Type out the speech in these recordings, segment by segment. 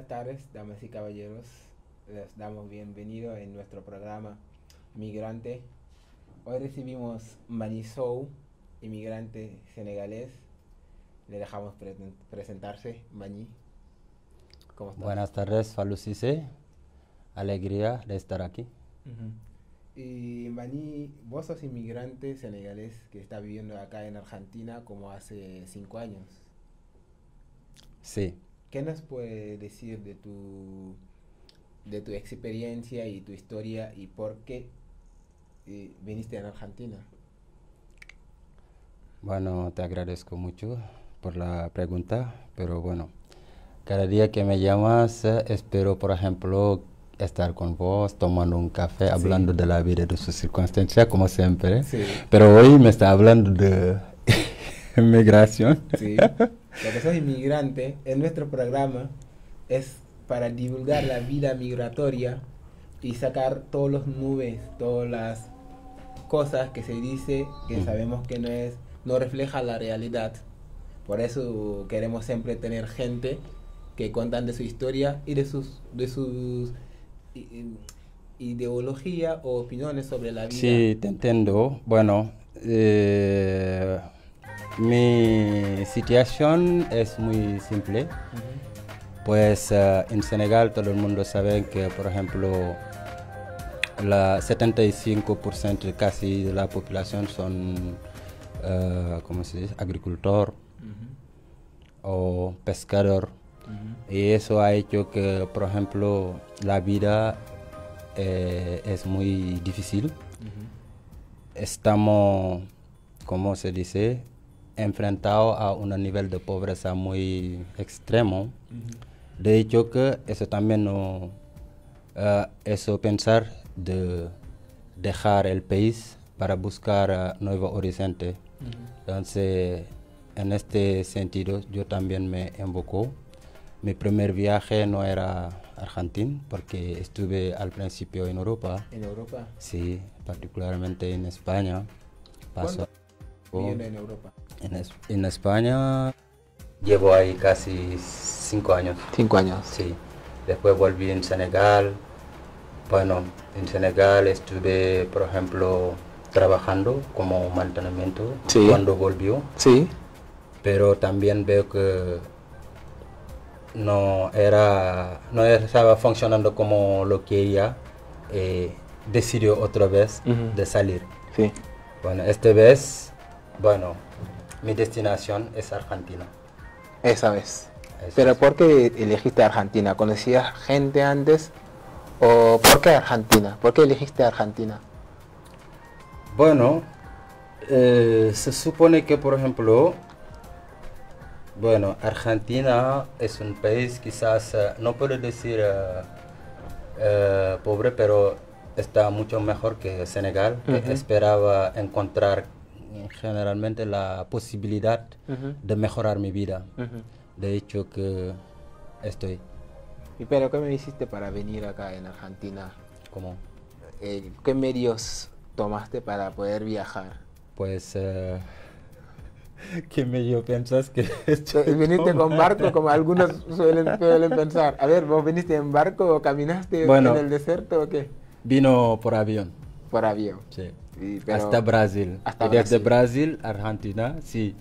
Buenas tardes, damas y caballeros. Les damos bienvenido en nuestro programa Migrante. Hoy recibimos Mbagnick Sow, inmigrante senegalés. Le dejamos presentarse. Mbagnick, ¿cómo estás? Buenas tardes, Fallou Cissé. Alegría de estar aquí. Y Mbagnick, vos sos inmigrante senegalés que está viviendo acá en Argentina como hace 5 años. Sí. ¿Qué nos puede decir de tu experiencia y tu historia y por qué viniste a Argentina? Bueno, te agradezco mucho por la pregunta, pero bueno, cada día que me llamas, espero, por ejemplo, estar con vos, tomando un café, hablando de la vida, de sus circunstancias, como siempre. Sí. Pero hoy me está hablando de inmigración. Sí. Porque sos inmigrante, en nuestro programa es para divulgar la vida migratoria y sacar todos los nubes, todas las cosas que se dice que sabemos que no refleja la realidad. Por eso queremos siempre tener gente que cuentan de su historia y de sus ideología o opiniones sobre la vida. Sí, te entiendo. Bueno, mi situación es muy simple. Pues en Senegal todo el mundo sabe que, por ejemplo, la 75% casi de la población son, ¿cómo se dice?, agricultor o pescador. Y eso ha hecho que, por ejemplo, la vida es muy difícil. Estamos, ¿cómo se dice?, enfrentados a un nivel de pobreza muy extremo. De hecho que eso también no, eso pensar de dejar el país para buscar nuevos horizontes. Entonces, en este sentido, yo también me invocó. Mi primer viaje no era Argentina, porque estuve al principio en Europa. ¿En Europa? Sí, particularmente en España. ¿Cuánto viviendo en Europa? En España llevo ahí casi 5 años. 5 años. Sí. Después volví en Senegal. Bueno, en Senegal estuve, por ejemplo, trabajando como mantenimiento cuando volvió. Sí. Pero también veo que no estaba funcionando como lo quería. Decidió otra vez de salir. Sí. Bueno, esta vez, bueno, mi destinación es Argentina. Esa vez. ¿Pero por qué elegiste Argentina? ¿Conocías gente antes? ¿O por qué Argentina? ¿Por qué elegiste Argentina? Bueno, se supone que, por ejemplo, bueno, Argentina es un país quizás, no puedo decir pobre, pero está mucho mejor que Senegal. Esperaba encontrar generalmente la posibilidad de mejorar mi vida. De hecho que estoy. ¿Y pero qué me hiciste para venir acá en Argentina? ¿Cómo? ¿Qué medios tomaste para poder viajar? Pues, ¿qué medio piensas que ¿Viniste con barco como algunos suelen pensar? A ver, ¿vos viniste en barco o caminaste en el desierto o qué? Vino por avión. Por avión. Sí. Pero hasta Brasil. Hasta y desde Brasil, Argentina, sí,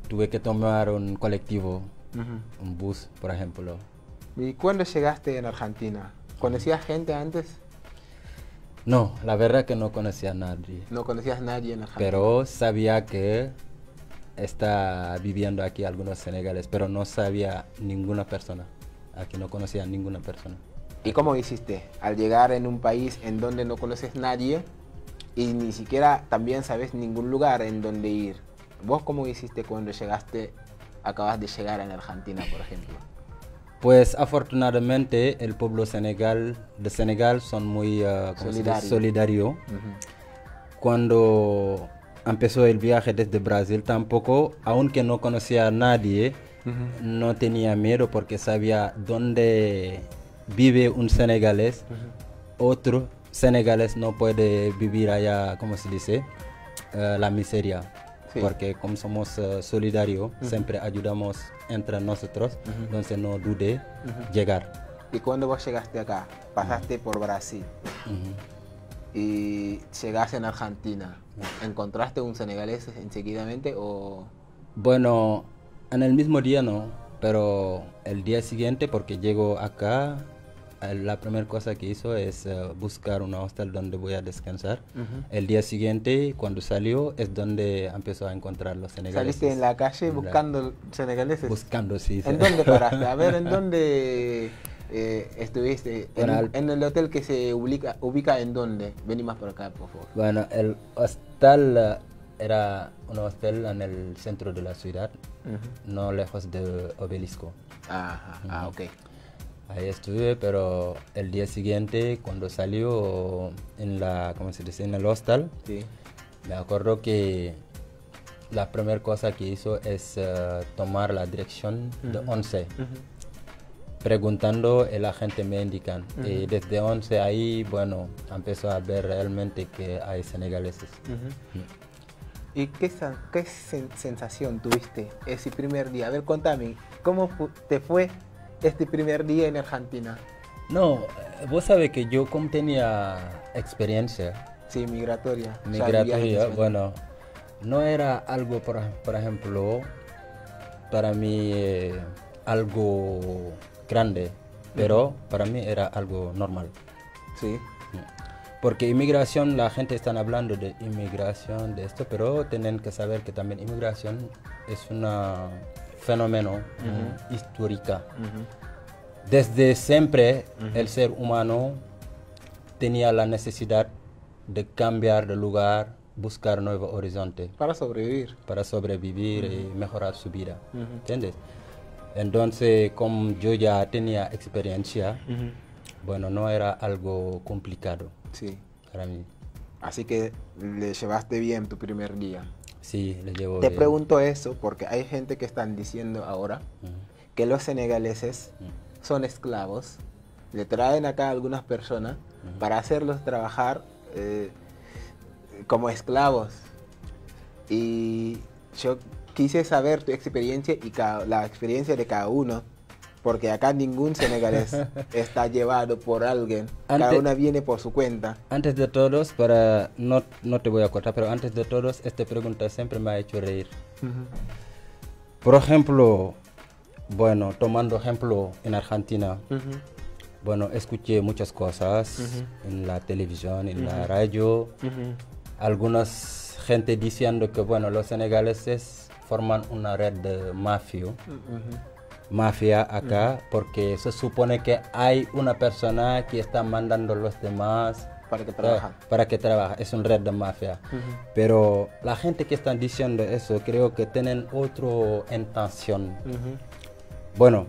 tuve que tomar un colectivo, un bus, por ejemplo. ¿Y cuándo llegaste en Argentina? ¿Conocías gente antes? No, la verdad que no conocía a nadie. No conocías a nadie en Argentina. Pero sabía que está viviendo aquí algunos senegales, pero no sabía ninguna persona. Aquí no conocía a ninguna persona. ¿Y cómo hiciste? Al llegar en un país en donde no conoces nadie y ni siquiera también sabes ningún lugar en donde ir. ¿Vos cómo hiciste cuando acabas de llegar en Argentina, por ejemplo? Pues afortunadamente el pueblo de Senegal son muy solidario. Cuando empezó el viaje desde Brasil tampoco, aunque no conocía a nadie, no tenía miedo porque sabía dónde vive un senegalés. Otro senegalés no puede vivir allá, ¿cómo se dice? La miseria. Sí. Porque como somos solidarios, siempre ayudamos entre nosotros, entonces no dude llegar. Y cuando vos llegaste acá, pasaste por Brasil y llegaste en Argentina, ¿encontraste un senegalés enseguidamente o...? Bueno, en el mismo día no, pero el día siguiente, porque llego acá, la primera cosa que hizo es buscar un hostel donde voy a descansar. El día siguiente, cuando salió, es donde empezó a encontrar los senegaleses. ¿Saliste en la calle buscando senegaleses? Buscando, sí. ¿En dónde paraste? A ver, ¿en dónde estuviste? Bueno, en el hotel que se ubica ¿en dónde? Vení más por acá, por favor. Bueno, el hostal era un hostel en el centro de la ciudad, no lejos del obelisco. Ajá, ok. Ahí estuve, pero el día siguiente, cuando salió en la, ¿cómo se dice? En el hostal, Sí. me acuerdo que la primera cosa que hizo es tomar la dirección de 11. Preguntando, el agente me indican. Y desde 11 ahí, bueno, empezó a ver realmente que hay senegaleses. ¿Y qué sensación tuviste ese primer día? A ver, contame, ¿cómo te fue este primer día en Argentina? No, vos sabés que yo como tenía experiencia Sí, migratoria. Bueno, no era algo, por ejemplo, para mí algo grande, pero para mí era algo normal. Sí. Porque inmigración, la gente está hablando de inmigración, de esto, pero tienen que saber que también inmigración es un fenómeno histórico. Desde siempre el ser humano tenía la necesidad de cambiar de lugar, buscar nuevo horizonte. Para sobrevivir. Para sobrevivir y mejorar su vida. ¿Entiendes? Entonces, como yo ya tenía experiencia, bueno, no era algo complicado. Sí. Para mí. Así que le llevaste bien tu primer día. Sí, le llevo Te bien. pregunto eso porque hay gente que están diciendo ahora que los senegaleses son esclavos. Le traen acá a algunas personas para hacerlos trabajar como esclavos. Y yo quise saber tu experiencia y la experiencia de cada uno. Porque acá ningún senegalés está llevado por alguien. Cada uno viene por su cuenta. Antes de todos, no te voy a cortar, pero antes de todos, esta pregunta siempre me ha hecho reír. Por ejemplo, bueno, tomando ejemplo en Argentina, bueno, escuché muchas cosas en la televisión, en la radio. Algunas gente diciendo que, bueno, los senegaleses forman una red de mafia acá, porque se supone que hay una persona que está mandando a los demás para que trabajen. Es una red de mafia. Pero la gente que están diciendo eso creo que tienen otra intención. Bueno,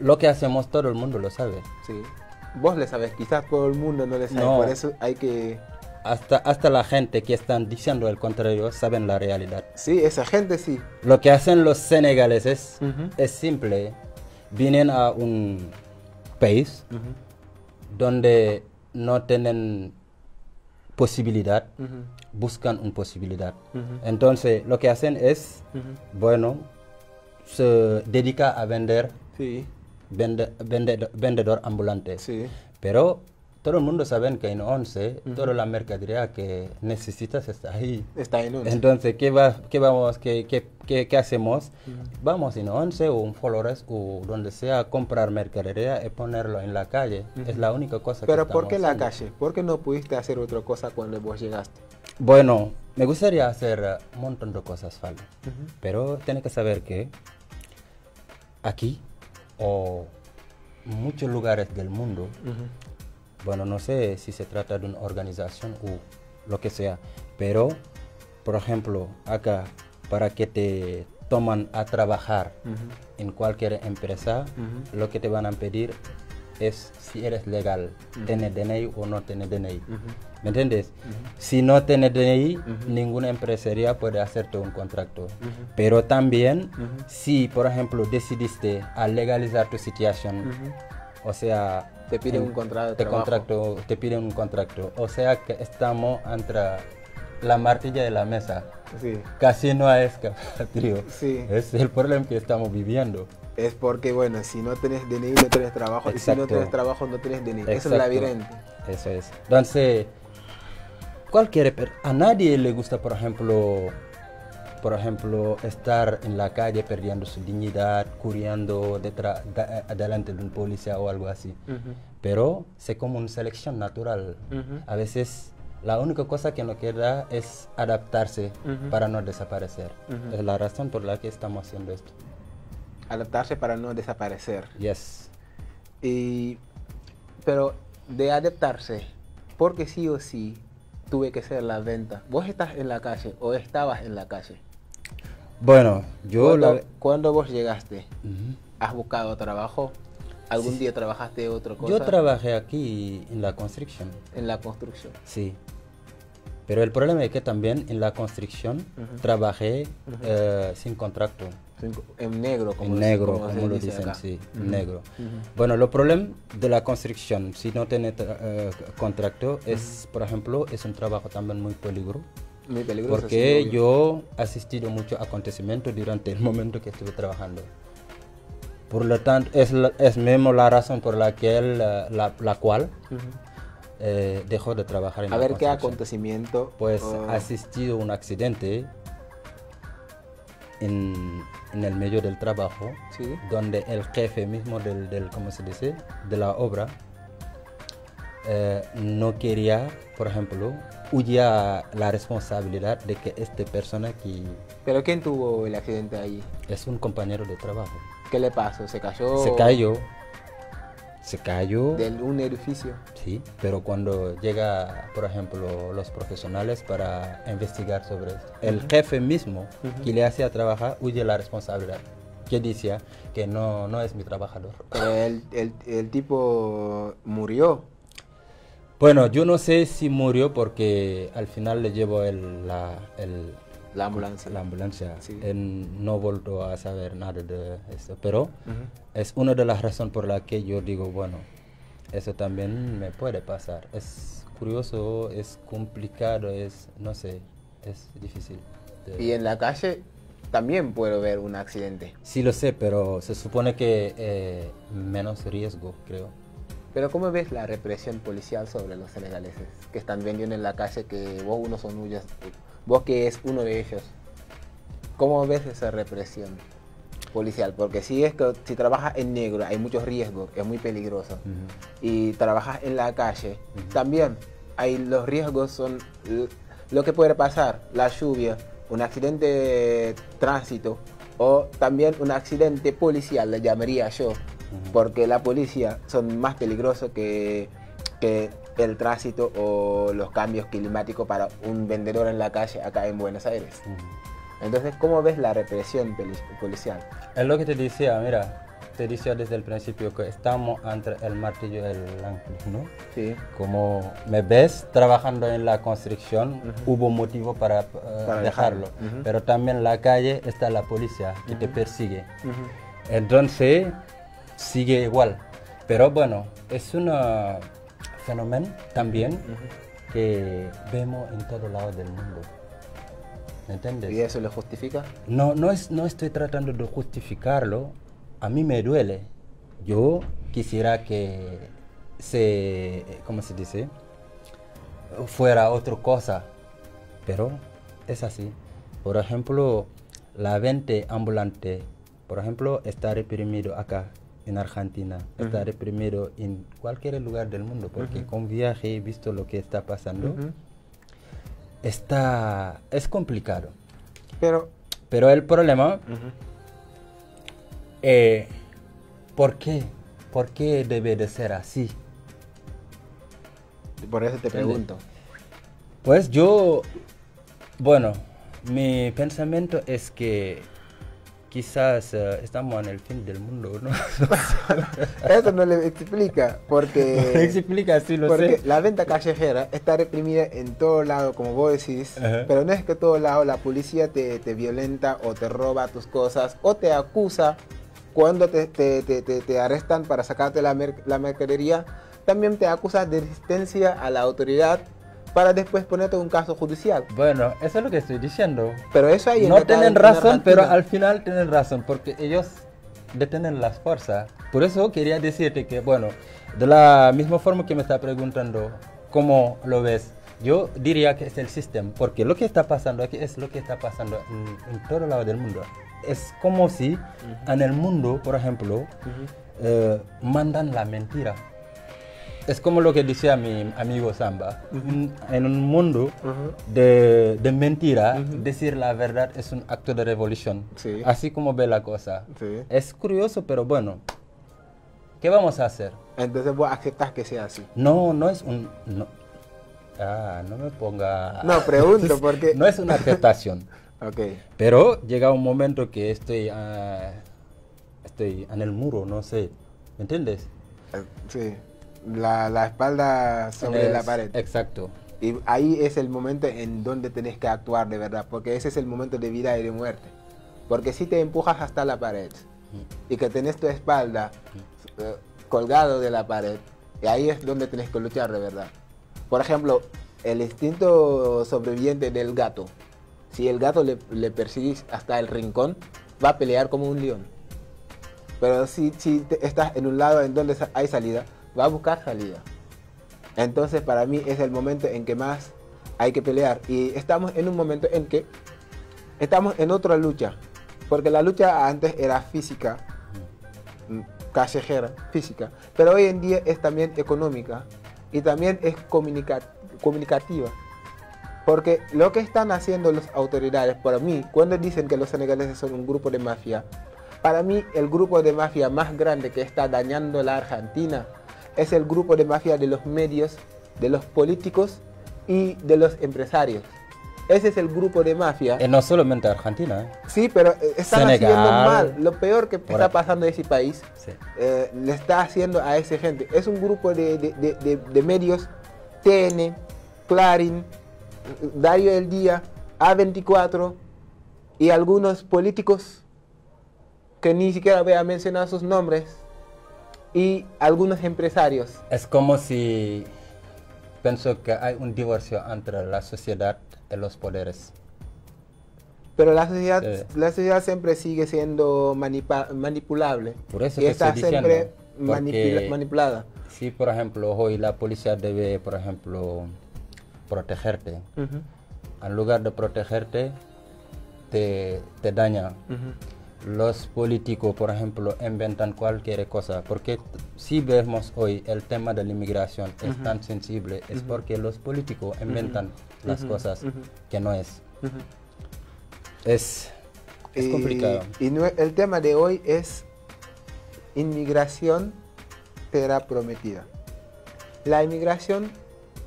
lo que hacemos todo el mundo lo sabe. Sí. Vos le sabes, quizás todo el mundo no le sabe, No. por eso hay que... Hasta la gente que están diciendo el contrario saben la realidad. Sí, esa gente sí. Lo que hacen los senegaleses es simple. Vienen a un país donde no tienen posibilidad, buscan una posibilidad. Entonces, lo que hacen es, bueno, se dedica a vender, Sí. vendedor ambulante. Sí. Pero todo el mundo sabe que en 11, toda la mercadería que necesitas está ahí. Está en 11. Entonces, ¿qué hacemos? Vamos en 11 o en Flores o donde sea a comprar mercadería y ponerlo en la calle. Es la única cosa Pero que ¿por qué estamos la haciendo. calle? ¿Por qué no pudiste hacer otra cosa cuando vos llegaste? Bueno, me gustaría hacer un montón de cosas, Falo. Pero tienes que saber que aquí o muchos lugares del mundo, bueno, no sé si se trata de una organización o lo que sea, pero, por ejemplo, acá, para que te toman a trabajar en cualquier empresa, lo que te van a pedir es si eres legal, ¿tienes DNI o no tienes DNI? ¿Me entiendes? Si no tienes DNI, ninguna empresaria puede hacerte un contrato. Pero también, si, por ejemplo, decidiste a legalizar tu situación, o sea... Te piden un contrato de trabajo. Te piden un contrato. O sea que estamos entre la martilla de la mesa. Sí. Casi no hay escapatorio. Sí. Es el problema que estamos viviendo. Es porque, bueno, si no tenés DNI no tenés trabajo, y si no Exacto. tenés trabajo no tenés DNI. Es un Exacto. laberinto. Eso es. Entonces, a nadie le gusta, por ejemplo, estar en la calle perdiendo su dignidad, corriendo delante de un policía o algo así. Pero es como una selección natural. A veces la única cosa que nos queda es adaptarse para no desaparecer. Es la razón por la que estamos haciendo esto. Adaptarse para no desaparecer. Yes. Pero de adaptarse, porque sí o sí tuve que hacer la venta. ¿Vos estás en la calle o estabas en la calle? Bueno, yo... ¿Cuándo vos llegaste? ¿Has buscado trabajo? ¿Algún Sí. día trabajaste otra cosa? Yo trabajé aquí en la construcción. En la construcción. Sí. Pero el problema es que también en la construcción trabajé sin contrato. En negro, como En se- negro, como se como lo dice dicen, acá. sí, en negro. Bueno, el problema de la construcción, si no tiene contrato, es, por ejemplo, es un trabajo también muy peligroso. Muy peligroso. Porque sí, obvio. yo he asistido a muchos acontecimientos durante el momento que estuve trabajando. Por lo tanto, es mismo la razón por la que la cual dejó de trabajar en A la ver qué construcción. acontecimiento. Pues oh, ha asistido a un accidente en el medio del trabajo, Sí. donde el jefe mismo ¿cómo se dice?, de la obra no quería, por ejemplo, huía la responsabilidad de que esta persona que ¿Pero quién tuvo el accidente allí? es un compañero de trabajo ¿Qué le pasó? ¿Se cayó? Se cayó, De un edificio. sí, pero cuando llega, por ejemplo, los profesionales para investigar sobre esto, el jefe mismo que le hacía trabajar huye la responsabilidad, que decía que no es mi trabajador. Pero el tipo murió. Bueno, yo no sé si murió porque al final le llevó la ambulancia. La ambulancia. Sí. Él no volvió a saber nada de esto, pero es una de las razones por las que yo digo, bueno, eso también me puede pasar. Es curioso, es complicado, no sé, es difícil. Y en la calle también puedo ver un accidente. Sí lo sé, pero se supone que menos riesgo, creo. Pero ¿cómo ves la represión policial sobre los senegaleses que están vendiendo en la calle que vos que es uno de ellos? ¿Cómo ves esa represión policial? Porque si trabajas en negro hay muchos riesgos, es muy peligroso. Y trabajas en la calle, también los riesgos son lo que puede pasar, la lluvia, un accidente de tránsito o también un accidente policial, le llamaría yo. Porque la policía son más peligrosos que el tránsito o los cambios climáticos para un vendedor en la calle acá en Buenos Aires. Entonces, ¿cómo ves la represión policial? Es lo que te decía, mira, te decía desde el principio que estamos entre el martillo y el ancla, ¿no? Sí. Como me ves trabajando en la construcción, hubo motivo para dejarlo. Pero también en la calle está la policía que te persigue. Entonces, sigue igual. Pero bueno, es un fenómeno también que vemos en todos lados del mundo. ¿Me entiendes? ¿Y eso lo justifica? No estoy tratando de justificarlo. A mí me duele. Yo quisiera que ¿cómo se dice?, fuera otra cosa. Pero es así. Por ejemplo, la venta ambulante, por ejemplo, está reprimido acá en Argentina, está reprimido en cualquier lugar del mundo, porque con viaje he visto lo que está pasando. Es complicado. Pero el problema, ¿por qué? ¿Por qué debe de ser así? Por eso te pregunto. Pues bueno, mi pensamiento es que quizás estamos en el fin del mundo, ¿no? Eso no le explica, porque... No le explica, sí lo porque sé. la venta callejera está reprimida en todo lado, como vos decís, pero no es que en todo lado la policía te violenta o te roba tus cosas o te acusa cuando te arrestan para sacarte la mercadería. También te acusa de resistencia a la autoridad para después ponerte un caso judicial. Bueno, eso es lo que estoy diciendo. Pero eso hay No tienen razón, pero Argentina. al final tienen razón, porque ellos detienen las fuerzas. Por eso quería decirte que, bueno, de la misma forma que me está preguntando cómo lo ves, yo diría que es el sistema, porque lo que está pasando aquí es lo que está pasando en todo lado del mundo. Es como si en el mundo, por ejemplo, mandan la mentira. Es como lo que decía mi amigo Samba. En un mundo de mentira, decir la verdad es un acto de revolución. Sí. Así como ve la cosa. Sí. Es curioso, pero bueno. ¿Qué vamos a hacer? Entonces vos aceptás que sea así. No es un... No, no me ponga... No, pregunto porque... No es una aceptación. Ok. Pero llega un momento que estoy en el muro, no sé. ¿Me entiendes? Sí. La espalda sobre la pared. Exacto. Y ahí es el momento en donde tenés que actuar de verdad, porque ese es el momento de vida y de muerte. Porque si te empujas hasta la pared y que tenés tu espalda colgado de la pared, y ahí es donde tenés que luchar de verdad. Por ejemplo, el instinto sobreviviente del gato. Si el gato le persigues hasta el rincón, va a pelear como un león. Pero si estás en un lado en donde hay salida, va a buscar salida. Entonces para mí es el momento en que más hay que pelear. Y estamos en un momento en que estamos en otra lucha. Porque la lucha antes era física, callejera, física. Pero hoy en día es también económica. Y también es comunicativa. Porque lo que están haciendo las autoridades, para mí, cuando dicen que los senegaleses son un grupo de mafia, para mí el grupo de mafia más grande que está dañando la Argentina es el grupo de mafia de los medios, de los políticos y de los empresarios. Ese es el grupo de mafia. No solamente Argentina. Sí, pero están Senegal, haciendo mal. Lo peor que está pasando en ese país, sí. Le está haciendo a esa gente. Es un grupo de medios, TN, Clarín, Diario del Día, A24 y algunos políticos que ni siquiera voy a mencionar sus nombres, y algunos empresarios. Es como si pienso que hay un divorcio entre la sociedad y los poderes. Pero la sociedad siempre sigue siendo manipulable. Por eso y que está estoy siempre diciendo, manipulada. Si, por ejemplo, hoy la policía debe, por ejemplo, protegerte. En lugar de protegerte, te daña. Los políticos, por ejemplo, inventan cualquier cosa, porque si vemos hoy el tema de la inmigración es tan sensible, es porque los políticos inventan las cosas que no es. Es complicado. Y el tema de hoy es inmigración será prometida. La inmigración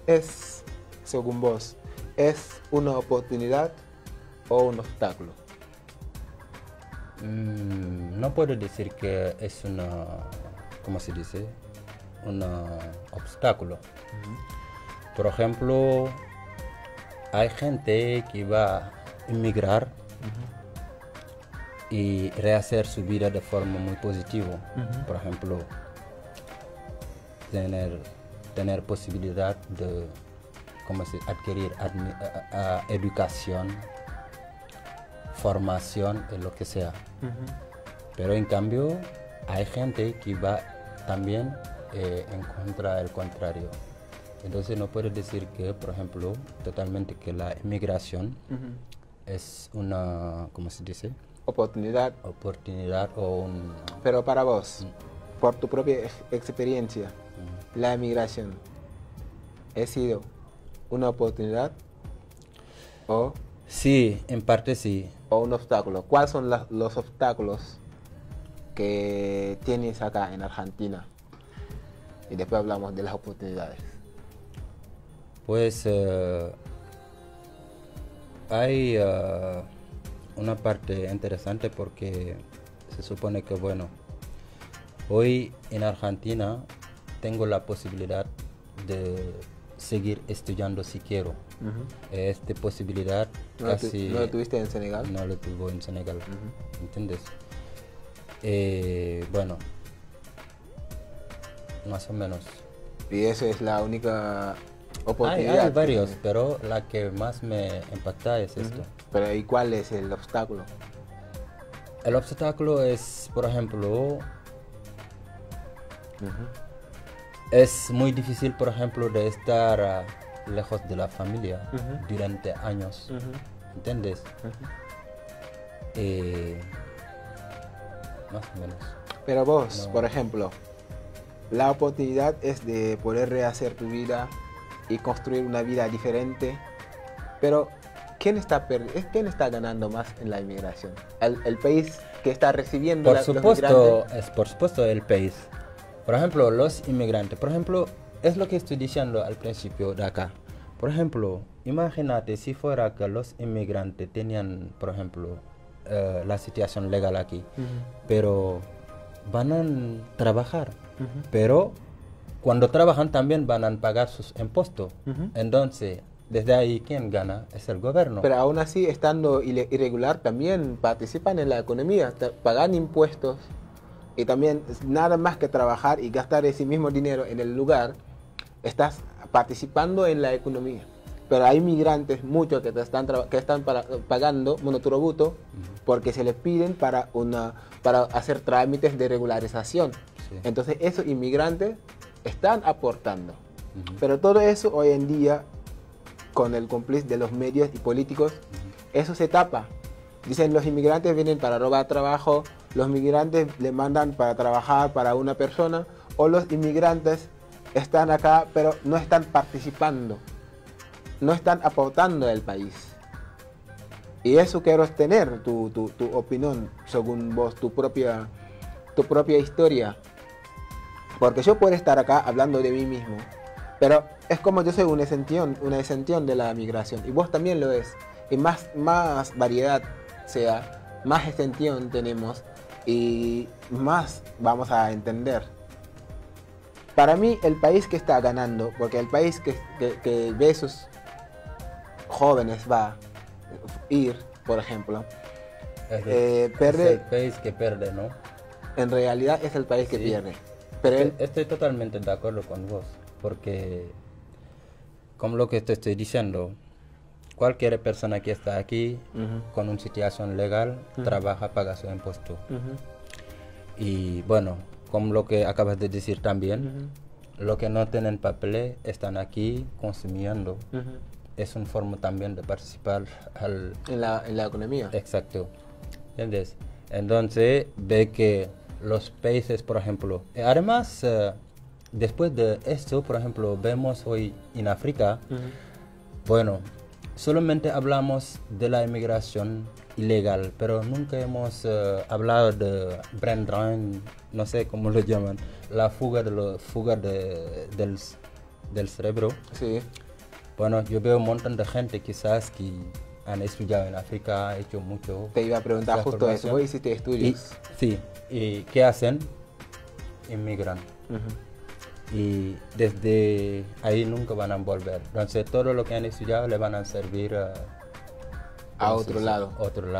es, según vos, ¿es una oportunidad o un obstáculo? No puedo decir que es una, ¿cómo se dice? Un obstáculo. Por ejemplo, hay gente que va a inmigrar y rehacer su vida de forma muy positiva. Por ejemplo, tener posibilidad de, ¿cómo se dice? Adquirir educación, formación y lo que sea. Pero en cambio hay gente que va también en contra del contrario. Entonces no puedo decir que, por ejemplo, totalmente que la inmigración es una, ¿cómo se dice? Oportunidad o un... Pero para vos, por tu propia experiencia, la inmigración ¿ha sido una oportunidad o...? Sí, en parte sí. ¿O un obstáculo? ¿Cuáles son los obstáculos que tienes acá en Argentina? Y después hablamos de las oportunidades. Pues hay una parte interesante porque se supone que, bueno, hoy en Argentina tengo la posibilidad de seguir estudiando si quiero. Esta posibilidad casi... ¿No lo tuviste en Senegal? No lo tuve en Senegal, ¿entiendes? Bueno, más o menos. Y esa es la única oportunidad. Hay varios, pero la que más me impacta es esto. Pero ¿y cuál es el obstáculo? El obstáculo es, por ejemplo, es muy difícil, por ejemplo, de estar lejos de la familia durante años, ¿entiendes? Más o menos. Pero vos, No. por ejemplo, la oportunidad es de poder rehacer tu vida y construir una vida diferente, pero ¿quién está ganando más en la inmigración? ¿El país que está recibiendo Por los supuesto, migrantes? es por supuesto el país. Por ejemplo, los inmigrantes. Por ejemplo, es lo que estoy diciendo al principio de acá. Por ejemplo, imagínate si fuera que los inmigrantes tenían, por ejemplo, la situación legal aquí, pero van a trabajar, pero cuando trabajan también van a pagar sus impuestos. Entonces, desde ahí, ¿quién gana? Es el gobierno. Pero aún así, estando irregular, también participan en la economía, pagan impuestos y también nada más que trabajar y gastar ese mismo dinero en el lugar, estás participando en la economía. Pero hay migrantes, muchos que están pagando monotributo porque se les piden para hacer trámites de regularización. Sí. Entonces esos inmigrantes están aportando. Pero todo eso hoy en día, con el cómplice de los medios y políticos, eso se tapa. Dicen los inmigrantes vienen para robar trabajo, los migrantes le mandan para trabajar para una persona, o los inmigrantes están acá pero no están participando, no están aportando al país. Y eso quiero tener tu opinión, según vos, tu propia historia. Porque yo puedo estar acá hablando de mí mismo, pero es como yo soy una exención de la migración, y vos también lo es. Y más variedad sea, más extensión tenemos, y más vamos a entender. Para mí, el país que está ganando, porque el país que ve sus jóvenes va a ir, por ejemplo, es pierde, el país que pierde, ¿no? en realidad es el país que Sí. pierde. Pero Estoy totalmente de acuerdo con vos, porque como lo que te estoy diciendo, cualquier persona que está aquí con una situación legal, trabaja, paga su impuesto. Y bueno, como lo que acabas de decir también, los que no tienen papeles están aquí consumiendo. Es una forma también de participar en la economía. Exacto. ¿Entiendes? Entonces, ve que los países, por ejemplo, además, después de esto, por ejemplo, vemos hoy en África, bueno, solamente hablamos de la inmigración ilegal, pero nunca hemos hablado de brain drain, no sé cómo lo llaman, la fuga del cerebro. Sí. Bueno, yo veo un montón de gente quizás que han estudiado en África, ha hecho mucho. Te iba a preguntar esa justo eso. formación. Vos hiciste estudios. Sí, ¿y qué hacen? Inmigran. Y desde ahí nunca van a volver. Entonces todo lo que han estudiado le van a servir A otro lado.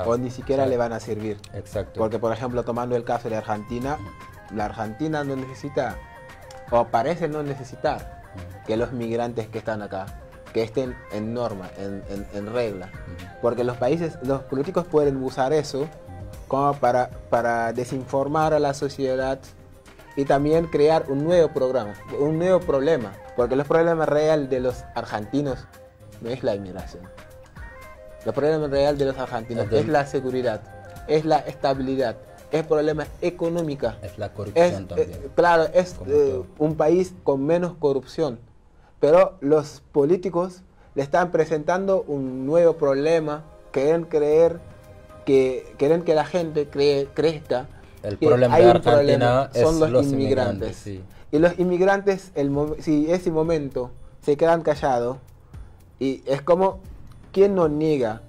O ni siquiera le van a servir. Exacto. Porque, por ejemplo, tomando el caso de Argentina, la Argentina no necesita, o parece no necesitar, que los migrantes que están acá, que estén en norma, en regla. Porque los políticos pueden usar eso como para desinformar a la sociedad y también crear un nuevo problema. Porque el problema real de los argentinos no es la inmigración. El problema real de los argentinos es la seguridad, es la estabilidad, es problema económico. Es la corrupción también. Claro, es un país con menos corrupción. Pero los políticos le están presentando un nuevo problema, quieren que la gente crezca. El que problema hay de un Argentina problema, son es los inmigrantes. Sí. Y los inmigrantes, si ese momento se quedan callados, y es como quien no niega,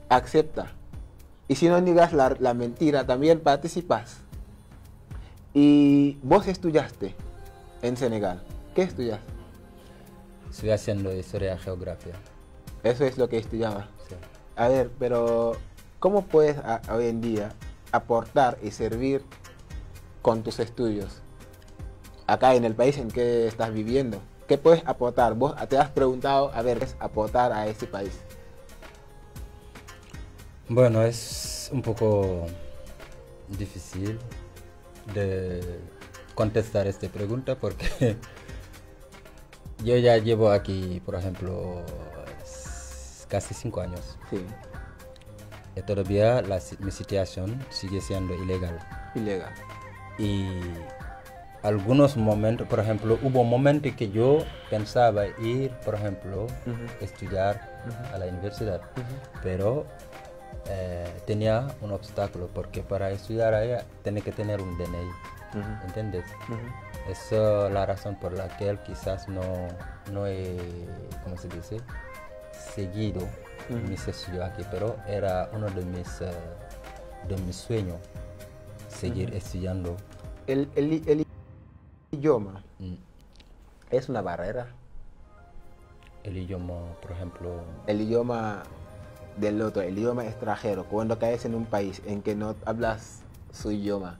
acepta. Y si no niegas la mentira, también participas. Y vos estudiaste en Senegal. ¿Qué estudias? Estoy haciendo historia y geografía. Eso es lo que estudiaba. Sí. A ver, pero ¿cómo puedes hoy en día aportar y servir con tus estudios acá en el país en que estás viviendo? ¿qué puedes aportar? Vos te has preguntado, a ver, ¿qué es aportar a ese país? Bueno, es un poco difícil de contestar esta pregunta porque yo ya llevo aquí, por ejemplo, casi 5 años. Sí. Y todavía mi situación sigue siendo ilegal. Ilegal. Y algunos momentos, por ejemplo, hubo momentos que yo pensaba ir, por ejemplo, estudiar a la universidad, pero tenía un obstáculo porque para estudiar allá tenía que tener un DNI, ¿entiendes? Esa es la razón por la que quizás no he, ¿cómo se dice?, seguido mis estudios aquí, pero era uno de mis sueños, seguir estudiando. El idioma es una barrera. El idioma, por ejemplo... El idioma del otro, el idioma extranjero, cuando caes en un país en que no hablas su idioma,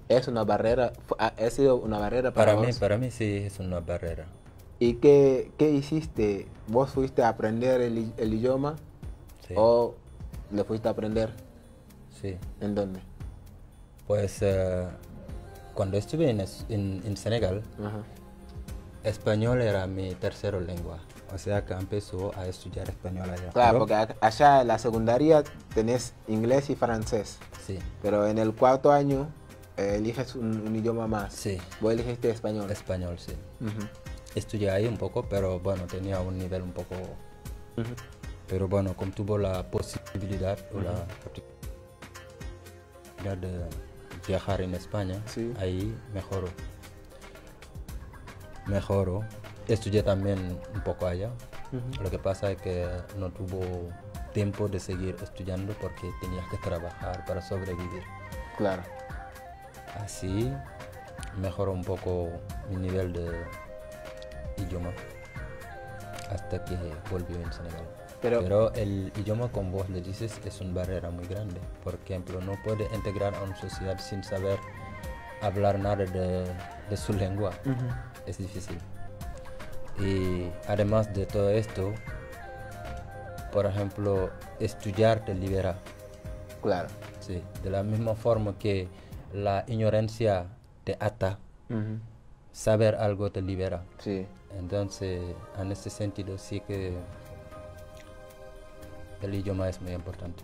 ¿es una barrera? ¿Ha sido una barrera para vos? Para mí sí es una barrera. ¿Y qué hiciste? ¿Vos fuiste a aprender el idioma? Sí. ¿O le fuiste a aprender? Sí. ¿En dónde? Pues cuando estuve en Senegal, español era mi tercera lengua. O sea que empezó a estudiar español allá. Claro, porque allá en la secundaria tenés inglés y francés. Sí. Pero en el cuarto año eliges un idioma más. Sí. Vos elegiste español. Español, sí. Estudié ahí un poco, pero bueno, tenía un nivel un poco... Pero bueno, como tuvo la posibilidad o la oportunidad de viajar en España, sí, ahí mejoró. Estudié también un poco allá. Lo que pasa es que no tuvo tiempo de seguir estudiando porque tenía que trabajar para sobrevivir. Claro. Así mejoró un poco mi nivel de idioma hasta que volvió en Senegal. Pero el idioma, como vos le dices, es una barrera muy grande. Por ejemplo, no puede integrar a una sociedad sin saber hablar nada de su lengua. Es difícil. Y además de todo esto, por ejemplo, estudiar te libera. Claro. Sí, de la misma forma que la ignorancia te ata, saber algo te libera. Sí. Entonces, en ese sentido, sí que el idioma es muy importante.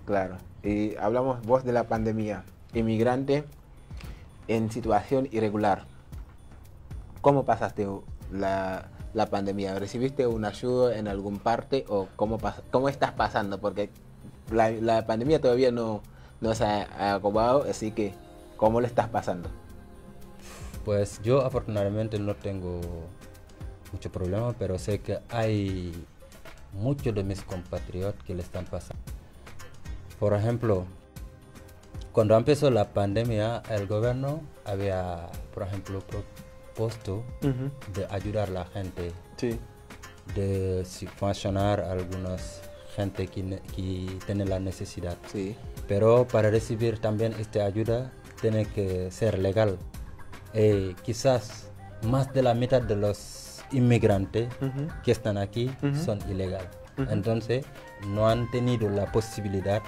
Claro. Y hablamos vos de la pandemia. Inmigrante en situación irregular. ¿Cómo pasaste la pandemia? ¿Recibiste una ayuda en algún parte o cómo estás pasando? Porque la pandemia todavía no se ha acabado, así que ¿cómo le estás pasando? Pues yo afortunadamente no tengo mucho problema, pero sé que hay muchos de mis compatriotas que le están pasando. Por ejemplo, cuando empezó la pandemia, el gobierno había, por ejemplo, propuesto de ayudar a la gente, sí, de subvencionar a algunas gente que tiene la necesidad. Sí. Pero para recibir también esta ayuda tiene que ser legal. Quizás más de la mitad de los inmigrantes que están aquí son ilegales. Entonces no han tenido la posibilidad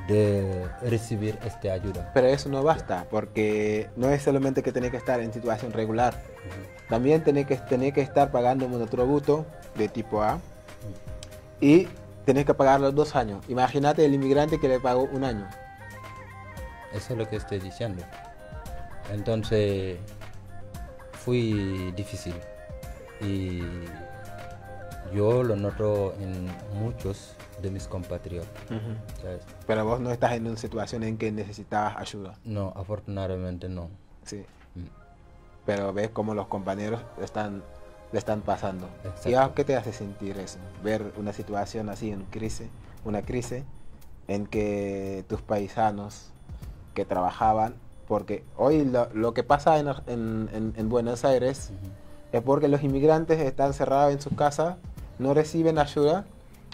de recibir esta ayuda. Pero eso no basta, porque no es solamente que tenés que estar en situación regular. También tenés que estar pagando un monotributo de tipo A y tenés que pagar los 2 años. Imagínate el inmigrante que le pagó 1 año. Eso es lo que estoy diciendo. Entonces fue difícil y yo lo noto en muchos de mis compatriotas. ¿Sabes? Pero vos no estás en una situación en que necesitabas ayuda. No, afortunadamente no. Sí. Pero ves cómo los compañeros le están pasando. Exacto. ¿Y qué te hace sentir eso? Ver una situación así en crisis, una crisis en que tus paisanos que trabajaban, porque hoy lo que pasa en Buenos Aires es porque los inmigrantes están cerrados en sus casas, no reciben ayuda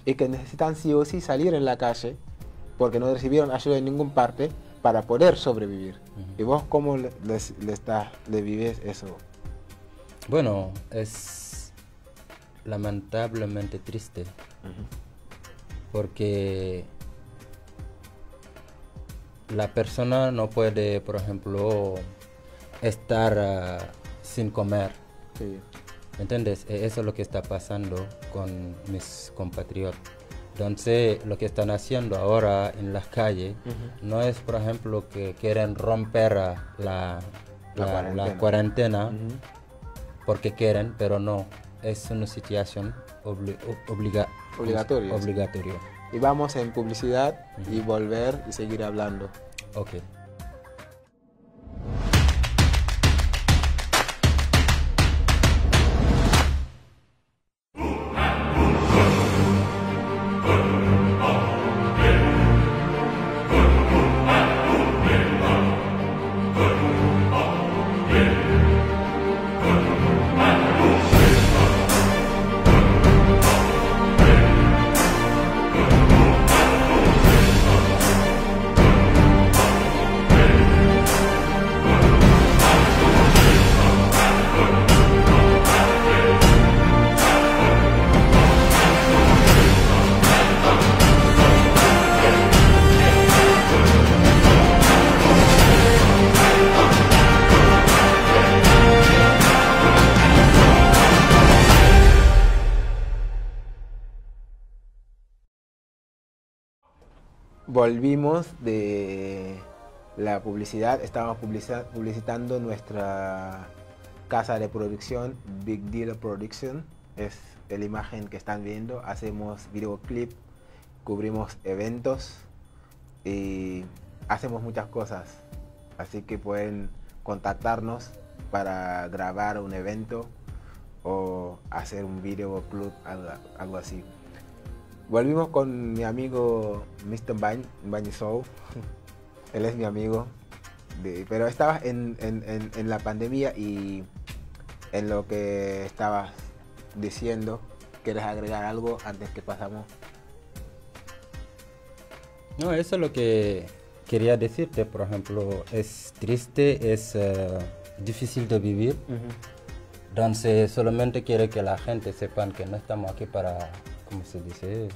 y que necesitan sí o sí salir en la calle porque no recibieron ayuda en ninguna parte para poder sobrevivir. ¿Y vos cómo le vives eso? Bueno, es lamentablemente triste porque la persona no puede, por ejemplo, estar sin comer. Sí. ¿Me entiendes? Eso es lo que está pasando con mis compatriotas. Entonces, lo que están haciendo ahora en las calles no es, por ejemplo, que quieren romper la cuarentena porque quieren, pero no. Es una situación obligatoria. Y vamos en publicidad y volver y seguir hablando. Ok. Volvimos de la publicidad, estábamos publicitando nuestra casa de producción, Big Deal Production, es la imagen que están viendo, hacemos videoclip, cubrimos eventos y hacemos muchas cosas, así que pueden contactarnos para grabar un evento o hacer un videoclip, algo así. Volvimos con mi amigo Mr. Mbany Sow. Él es mi amigo. Pero estaba en la pandemia y en lo que estabas diciendo. ¿Quieres agregar algo antes que pasamos? No, eso es lo que quería decirte. Por ejemplo, es triste, es difícil de vivir. Entonces, solamente quiero que la gente sepan que no estamos aquí para, ¿cómo se dice?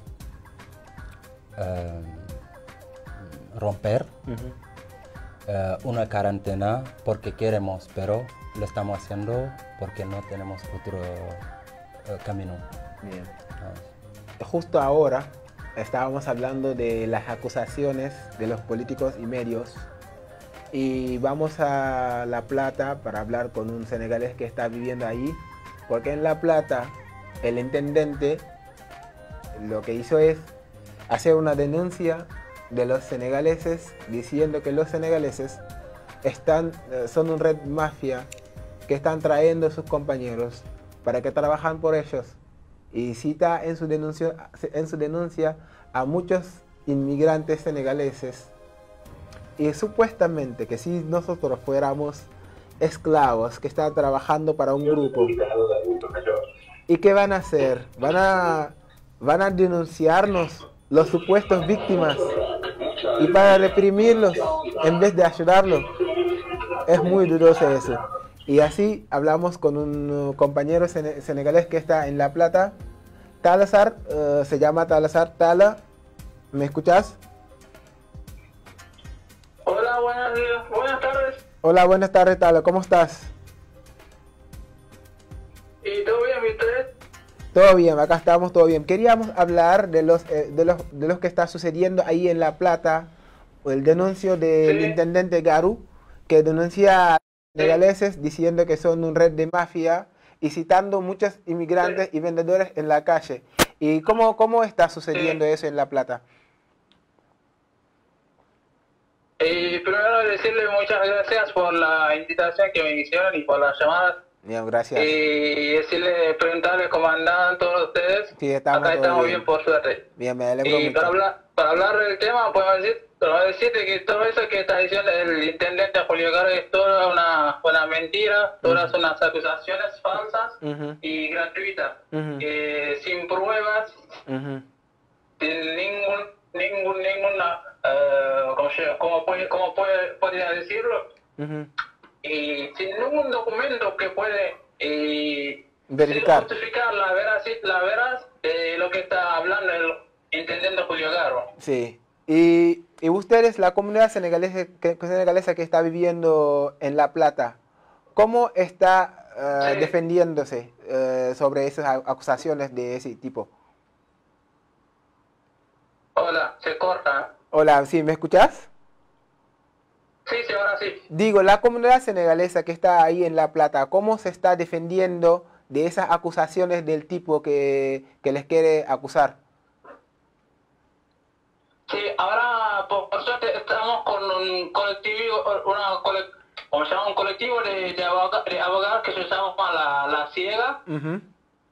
Romper una cuarentena porque queremos, pero lo estamos haciendo porque no tenemos otro camino. Bien. Justo ahora estábamos hablando de las acusaciones de los políticos y medios y vamos a La Plata para hablar con un senegalés que está viviendo ahí, porque en La Plata el intendente lo que hizo es hacer una denuncia de los senegaleses diciendo que los senegaleses son una red mafia que están trayendo a sus compañeros para que trabajan por ellos, y cita en su denuncia a muchos inmigrantes senegaleses, y supuestamente que si nosotros fuéramos esclavos que están trabajando para un grupo, ¿y qué van a hacer? Van a denunciarnos los supuestos víctimas y para reprimirlos en vez de ayudarlos. Es muy dudoso eso. Y así hablamos con un compañero senegalés que está en La Plata, Talazar, se llama Talazar. Tala, ¿me escuchas? Hola, buenas tardes. Hola, buenas tardes, Tala, ¿cómo estás? ¿Y todo bien, ustedes? Todo bien, acá estamos, todo bien. Queríamos hablar de los que está sucediendo ahí en La Plata, el denuncio del intendente Garu, que denuncia a los senegaleses diciendo que son una red de mafia y citando muchos inmigrantes y vendedores en la calle. ¿Y cómo está sucediendo eso en La Plata? Primero decirle muchas gracias por la invitación que me hicieron y por las llamadas. Bien, gracias. Y decirle, preguntarle cómo andan todos ustedes. Sí, acá estamos bien, por suerte. Bien, me alegro y mucho. para hablar del tema, podemos decirte que todo eso que está diciendo el intendente Julio Garu es toda una mentira, todas unas acusaciones falsas y gratuitas, sin pruebas, sin ninguna, ¿cómo podría decirlo? Y sin ningún documento que puede y verificar. justificar la veraz de lo que está hablando el intendente Julio Garro. Sí. Y ustedes, la comunidad senegalesa que está viviendo en La Plata, ¿cómo está Sí. defendiéndose sobre esas acusaciones de ese tipo? Hola, se corta. Hola, ¿sí? ¿Me escuchas? Sí, sí, ahora sí. Digo, la comunidad senegalesa que está ahí en La Plata, ¿cómo se está defendiendo de esas acusaciones del tipo que les quiere acusar? Sí, ahora por suerte estamos con un colectivo, como se llama, un colectivo de abogados que se llama La Ciega, Ujú,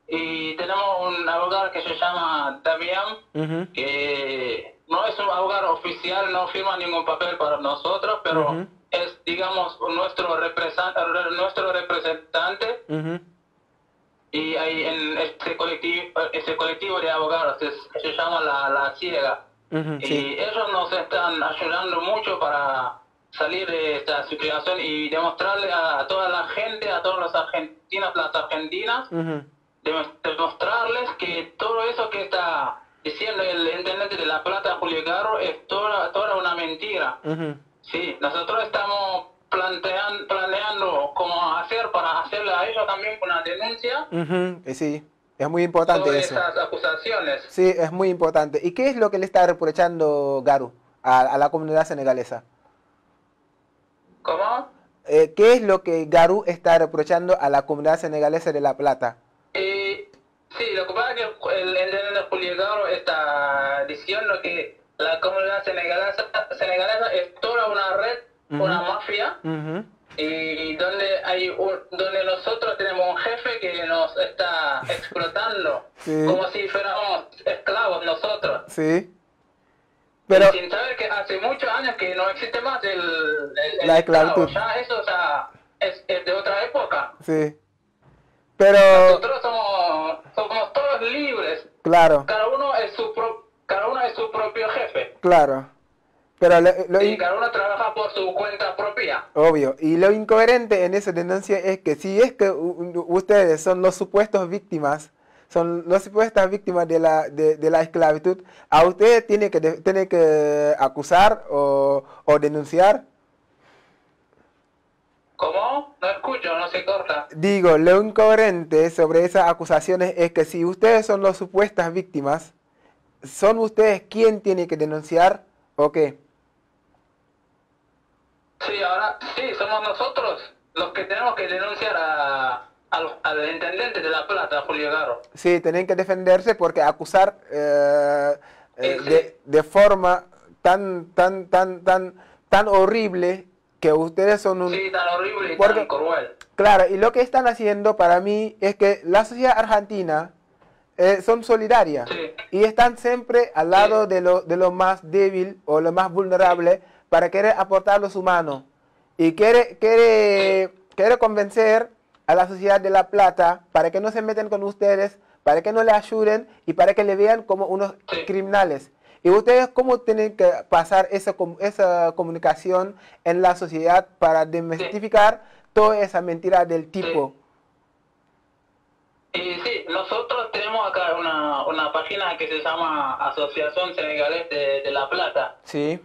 y tenemos un abogado que se llama Damián, ujú, que no es un abogado oficial, no firma ningún papel para nosotros, pero ujú, es, digamos, nuestro representante, ujú, y hay en ese colectivo de abogados que se llama La Ciega. ujú, sí. Y ellos nos están ayudando mucho para salir de esta situación y demostrarle a toda la gente, a todos los argentinos, las argentinas, Ujú, demostrarles que todo eso que está diciendo el intendente de La Plata, Julio Garro, es toda una mentira. ujú, Sí, nosotros estamos planeando cómo hacer para hacerle a ellos también una denuncia ujú, sí, es muy importante sobre eso. esas acusaciones. Sí, es muy importante. ¿Y qué es lo que le está reprochando Garu a la comunidad senegalesa? ¿Cómo? ¿Qué es lo que Garu está reprochando a la comunidad senegalesa de La Plata? Sí, lo que pasa es que el intendente Julio Garro está diciendo que la comunidad senegalesa es toda una red, una mafia, Ujú, y donde nosotros tenemos un jefe que nos está explotando sí, como si fuéramos esclavos nosotros. sí. Pero Y sin saber que hace muchos años que no existe más el la esclavo, esclavitud, ya eso ya es de otra época. sí. Pero, Nosotros somos todos libres, claro, cada uno es su propio jefe, claro. Pero y cada uno trabaja por su cuenta propia. obvio. Y lo incoherente en esa denuncia es que si es que ustedes son los supuestos víctimas, son las supuestas víctimas de la esclavitud, a ustedes tiene que acusar o denunciar. ¿Cómo? No escucho, no se corta. Digo, lo incoherente sobre esas acusaciones es que si ustedes son las supuestas víctimas, ¿son ustedes quien tiene que denunciar o qué? Sí, ahora sí, somos nosotros los que tenemos que denunciar al intendente de La Plata, Julio Garro. Sí, tienen que defenderse porque acusar Sí. de forma tan horrible que ustedes son un... Sí, tan horrible y Porque, tan cruel. claro, y lo que están haciendo para mí es que la sociedad argentina son solidarias Sí, y están siempre al lado de lo más débil o lo más vulnerable para querer aportar los humanos. Y quiere convencer a la sociedad de La Plata para que no se metan con ustedes, para que no le ayuden y para que le vean como unos Sí. criminales. ¿Y ustedes cómo tienen que pasar esa comunicación en la sociedad para desmitificar toda esa mentira del tipo? Y sí, nosotros tenemos acá una página que se llama Asociación Senegalés de La Plata. Sí.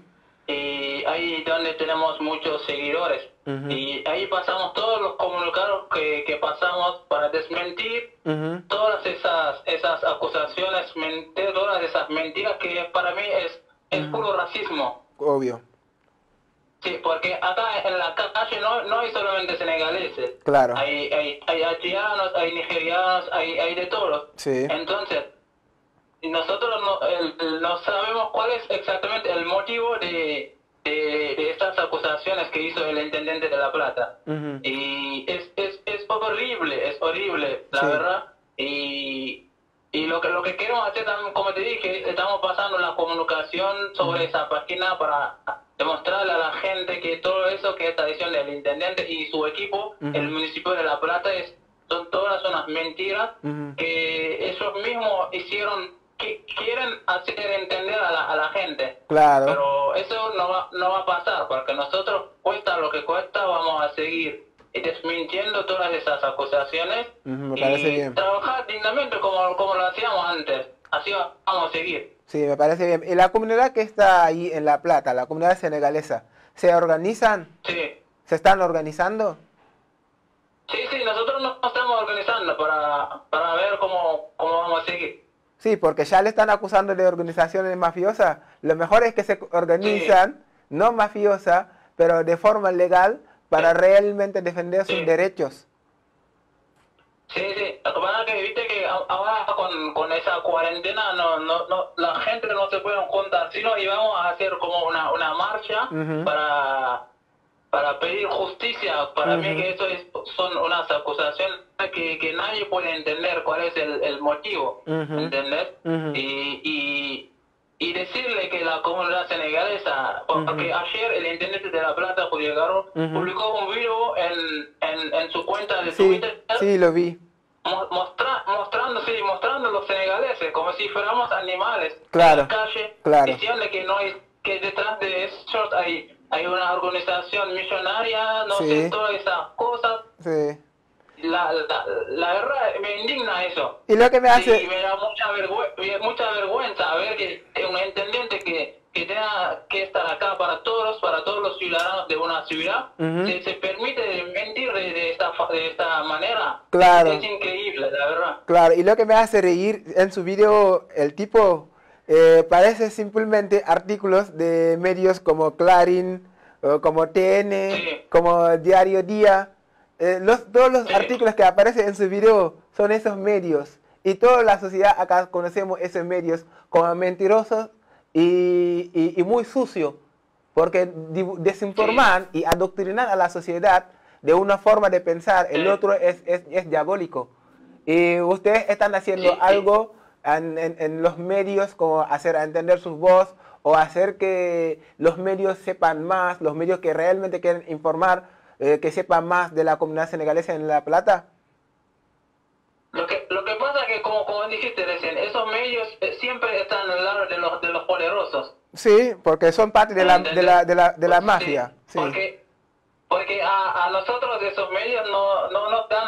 Y ahí donde tenemos muchos seguidores. Ujú. Y ahí pasamos todos los comunicados que pasamos para desmentir Ujú. todas esas acusaciones, todas esas mentiras que para mí es puro racismo. Obvio. Sí, porque acá en la calle no hay solamente senegaleses. Claro. Hay haitianos, hay nigerianos, hay de todos. Sí. Entonces, nosotros no sabemos cuál es exactamente el motivo de estas acusaciones que hizo el intendente de La Plata. Ujú. Y es horrible, la Sí. verdad. Y lo que queremos hacer también, como te dije, estamos pasando la comunicación sobre esa página para demostrarle a la gente que todo eso que está diciendo el intendente y su equipo, el municipio de La Plata, son todas unas mentiras que ellos mismos hicieron, que quieren hacer entender a la gente. Claro. Pero eso no va a pasar, porque nosotros, cuesta lo que cuesta, vamos a seguir desmintiendo todas esas acusaciones Me parece y bien. trabajar dignamente como lo hacíamos antes. Así vamos a seguir. Sí, me parece bien. ¿Y la comunidad que está ahí en La Plata, la comunidad senegalesa, se organizan? Sí. ¿Se están organizando? Sí, sí, nosotros nos estamos organizando para ver cómo vamos a seguir. Sí, porque ya le están acusando de organizaciones mafiosas. Lo mejor es que se organizan, no mafiosas, pero de forma legal, para realmente defender sus derechos. Sí, sí. Lo que pasa es que viste que ahora con esa cuarentena la gente no se puede juntar, sino íbamos a hacer como una marcha para pedir justicia. Para mí que eso son unas acusaciones que nadie puede entender cuál es el motivo, ¿entendés? Y decirle que la comunidad senegalesa, porque ayer el intendente de La Plata, Julio Garro, publicó un video en su cuenta de Twitter. Sí, lo vi. Mostrando a los senegaleses como si fuéramos animales en la calle, diciendo que no hay, que detrás de esos hay una organización millonaria, no sé, todas esas cosas. Sí. La verdad me indigna eso. Y lo que me hace... Sí, me da mucha vergüenza ver que un intendente que tenga que estar acá para todos los ciudadanos de una ciudad, se permite mentir de esta manera. Claro. Es increíble, la verdad. Claro, y lo que me hace reír en su video, el tipo parece simplemente artículos de medios como Clarín, como TN, como Diario Día. Todos los artículos que aparecen en su video son esos medios. Y toda la sociedad acá conocemos esos medios como mentirosos y muy sucios. Porque desinforman y adoctrinan a la sociedad de una forma de pensar. El otro es diabólico. Y ustedes están haciendo algo en los medios, como hacer entender su voz o hacer que los medios sepan más, los medios que realmente quieren informar, que sepan más de la comunidad senegalesa en La Plata. Lo que pasa es que, como dijiste recién, esos medios siempre están al lado de los poderosos. Sí, porque son parte de la mafia. Sí. Porque a nosotros esos medios no nos dan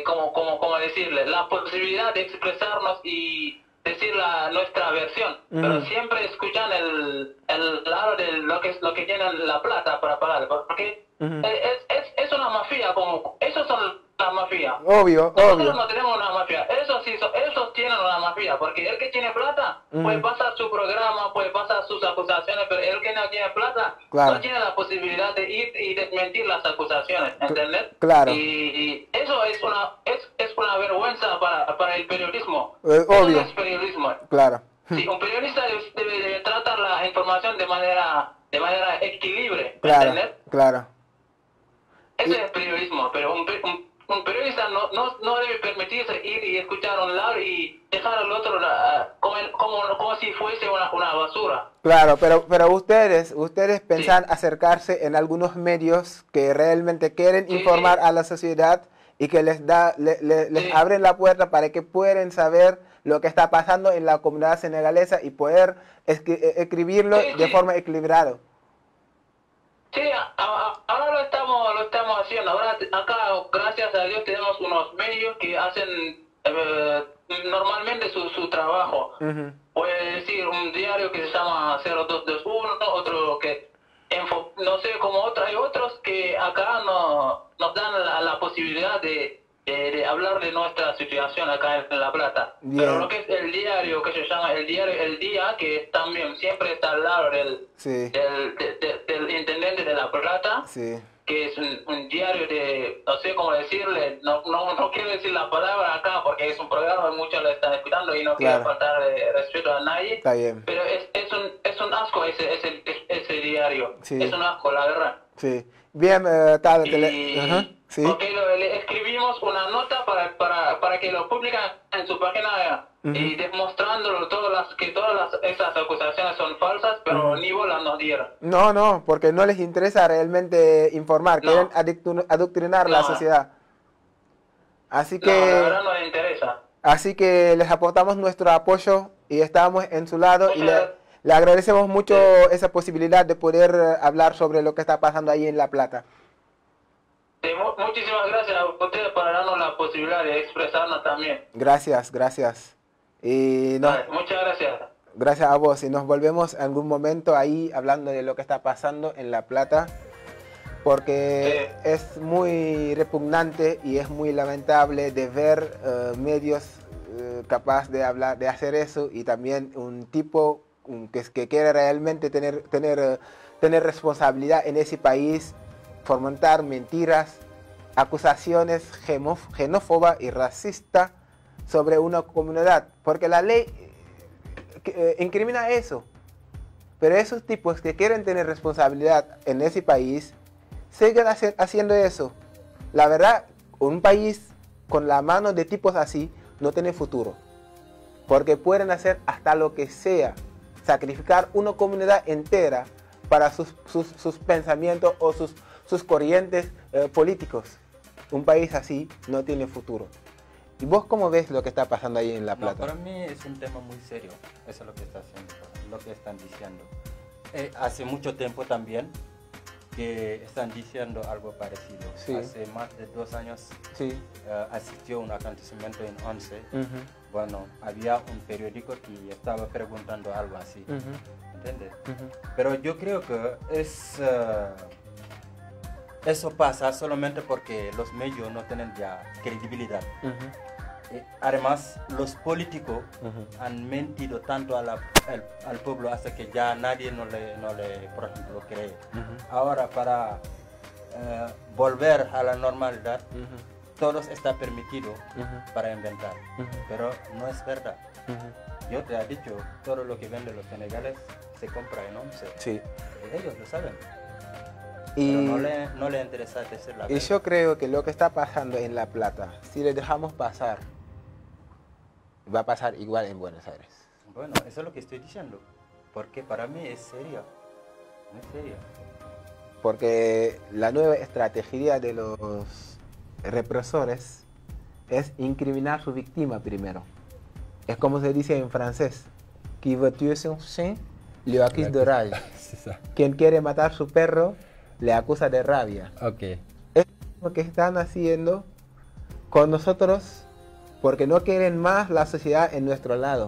¿cómo decirle? La posibilidad de expresarnos y decir nuestra versión. Pero siempre escuchan el lado de lo que tienen la plata para pagar. Porque es una mafia, esos son la mafia. Obvio. Nosotros no tenemos una mafia. Esos tienen una mafia. Porque el que tiene plata puede pasar su programa, puede pasar sus acusaciones, pero el que no tiene plata no tiene la posibilidad de ir y desmentir las acusaciones, ¿entendés? Claro. Y eso es una vergüenza para el periodismo. Obvio. Eso es periodismo. Claro. Sí, un periodista debe tratar la información de manera equilibre, Claro. ¿entendés? Claro. Ese es periodismo, pero un periodista no debe permitirse ir y escuchar a un lado y dejar al otro como si fuese una basura. Claro, pero ustedes piensan acercarse en algunos medios que realmente quieren informar a la sociedad y que les abren la puerta para que puedan saber lo que está pasando en la comunidad senegalesa y poder escribirlo de forma equilibrada. Sí, ahora lo estamos haciendo. Ahora acá, gracias a Dios, tenemos unos medios que hacen normalmente su trabajo. Puede decir un diario que se llama 0221, otro que no sé, hay otros que acá nos dan la posibilidad de hablar de nuestra situación acá en La Plata. Bien. Pero lo que es el diario, que se llama el diario El Día, que también siempre está al lado del intendente de La Plata, que es un diario de, no sé cómo decirle, no quiero decir la palabra acá porque es un programa y muchos lo están escuchando y no quiero faltar de respeto a nadie. Está bien. Pero es un asco ese diario. Sí. Es un asco, la verdad. Sí. Bien, Porque le escribimos una nota para que lo publican en su página y demostrándolo que todas esas acusaciones son falsas, pero ni bola nos dieron. No, porque no les interesa realmente informar, quieren adoctrinar la sociedad. Así que, la verdad no les interesa. Así que les aportamos nuestro apoyo y estamos en su lado y le agradecemos mucho esa posibilidad de poder hablar sobre lo que está pasando ahí en La Plata. Sí, muchísimas gracias a ustedes por darnos la posibilidad de expresarnos también. Gracias, gracias. Y Vale, muchas gracias. gracias a vos. Y nos volvemos en algún momento ahí hablando de lo que está pasando en La Plata, porque es muy repugnante y es muy lamentable de ver medios capaz de hablar, de hacer eso, y también un tipo que quiere realmente tener responsabilidad en ese país, fomentar mentiras, acusaciones xenófobas y racistas sobre una comunidad, porque la ley incrimina eso. Pero esos tipos que quieren tener responsabilidad en ese país siguen haciendo eso. La verdad, un país con la mano de tipos así no tiene futuro, porque pueden hacer hasta lo que sea, sacrificar una comunidad entera para sus pensamientos o sus corrientes políticos. Un país así no tiene futuro. ¿Y vos cómo ves lo que está pasando ahí en La Plata? No, para mí es un tema muy serio, eso es lo que está haciendo, lo que están diciendo. Hace mucho tiempo también que están diciendo algo parecido. Sí. Hace más de 2 años Sí. asistió un acontecimiento en 11. Bueno, había un periódico que estaba preguntando algo así, ¿entiendes? Pero yo creo que eso pasa solamente porque los medios no tienen ya credibilidad. Además, los políticos han mentido tanto al pueblo hasta que ya nadie no le por ejemplo, cree. Ahora, para volver a la normalidad, todo está permitido para inventar, pero no es verdad. Yo te he dicho, todo lo que venden los senegales se compra en 11. Sí. Ellos lo saben. Y, pero no le interesa decir la verdad. Y yo creo que lo que está pasando en La Plata, si le dejamos pasar, va a pasar igual en Buenos Aires. Bueno, eso es lo que estoy diciendo, porque para mí es serio, muy serio. Porque la nueva estrategia de los represores es incriminar a su víctima primero. Es como se dice en francés, qui veut tuer son chien, le accuse de rabia. Quien quiere matar a su perro, le acusa de rabia. Okay. Es lo que están haciendo con nosotros, porque no quieren más la sociedad en nuestro lado.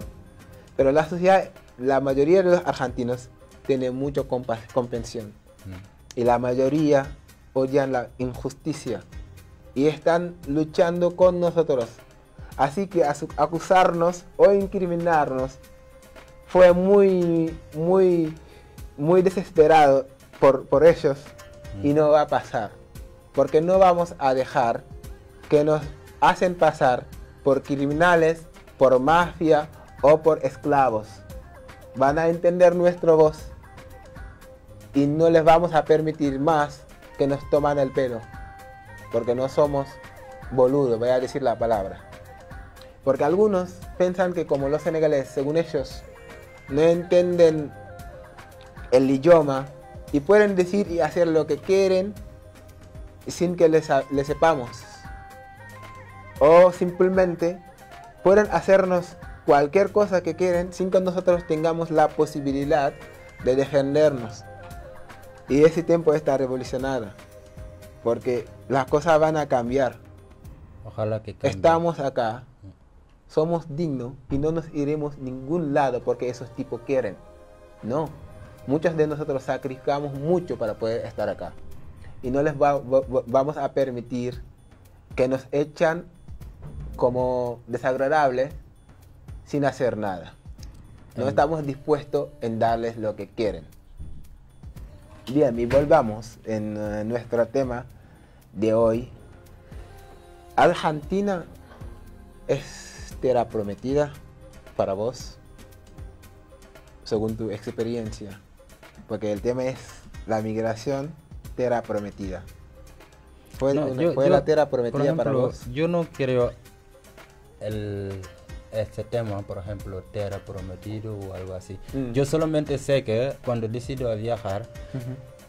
Pero la sociedad, la mayoría de los argentinos tiene mucha comprensión. Y la mayoría odian la injusticia y están luchando con nosotros. Así que acusarnos o incriminarnos fue muy desesperado por ellos, y no va a pasar, porque no vamos a dejar que nos hacen pasar por criminales, por mafia o por esclavos. Van a entender nuestra voz y no les vamos a permitir más que nos toman el pelo, porque no somos boludos, voy a decir la palabra. Porque algunos piensan que como los senegaleses, según ellos, no entienden el idioma y pueden decir y hacer lo que quieren sin que les sepamos. O simplemente pueden hacernos cualquier cosa que quieren sin que nosotros tengamos la posibilidad de defendernos. Y ese tiempo está revolucionado, porque las cosas van a cambiar. Ojalá que cambie. Estamos acá, somos dignos y no nos iremos a ningún lado porque esos tipos quieren. No, muchos de nosotros sacrificamos mucho para poder estar acá. Y no les vamos a permitir que nos echan como desagradables sin hacer nada. No estamos dispuestos en darles lo que quieren. Bien, y volvamos en nuestro tema de hoy. ¿Argentina es tierra prometida para vos, según tu experiencia? Porque el tema es la migración, tierra prometida. ¿Fue la tierra prometida, por ejemplo, para vos? Yo no creo este tema, por ejemplo, tierra prometido o algo así. Yo solamente sé que cuando decido viajar,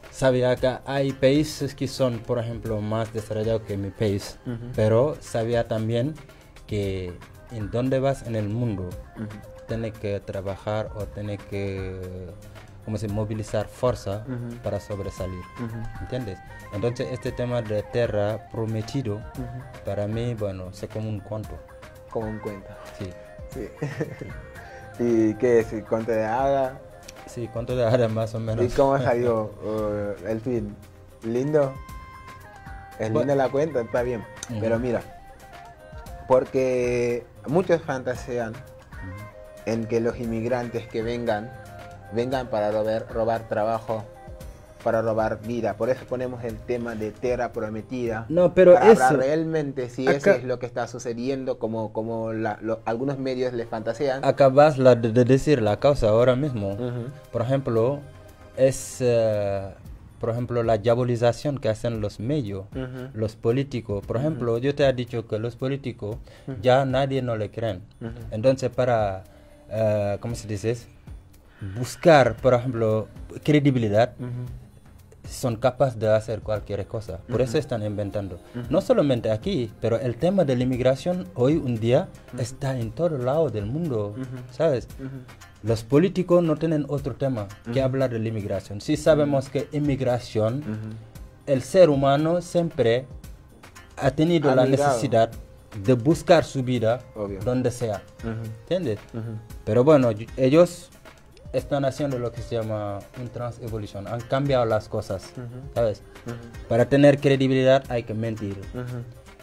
sabía que hay países que son, por ejemplo, más desarrollados que mi país, pero sabía también que en donde vas en el mundo, tienes que trabajar o tienes que como se movilizar fuerza para sobresalir, ¿entiendes? Entonces este tema de tierra prometido, para mí, bueno, es como un cuento. Como un cuento. Sí. Sí. ¿Y qué es? ¿Cuento de hada? Sí, cuento de hada más o menos. ¿Y cómo salió el film? ¿Lindo? Es linda la cuenta, está bien. Pero mira, porque muchos fantasean en que los inmigrantes que vengan para robar trabajo, para robar vida. Por eso ponemos el tema de tierra prometida. No, pero para eso... hablar realmente si acá, eso es lo que está sucediendo, como algunos medios les fantasean. Acabas de decir la causa ahora mismo. Por ejemplo, es... por ejemplo, la diabolización que hacen los medios, los políticos. Por ejemplo, yo te he dicho que los políticos ya nadie no le creen. Entonces, para, ¿cómo se dice? Buscar, por ejemplo, credibilidad, son capaces de hacer cualquier cosa. Por eso están inventando. No solamente aquí, pero el tema de la inmigración hoy un día está en todo lado del mundo, ¿sabes? Los políticos no tienen otro tema que hablar de la inmigración. Sí sabemos que inmigración, el ser humano siempre ha tenido la necesidad de buscar su vida donde sea, ¿entiendes? Pero bueno, ellos están haciendo lo que se llama un transevolución, han cambiado las cosas, ¿sabes? Para tener credibilidad hay que mentir.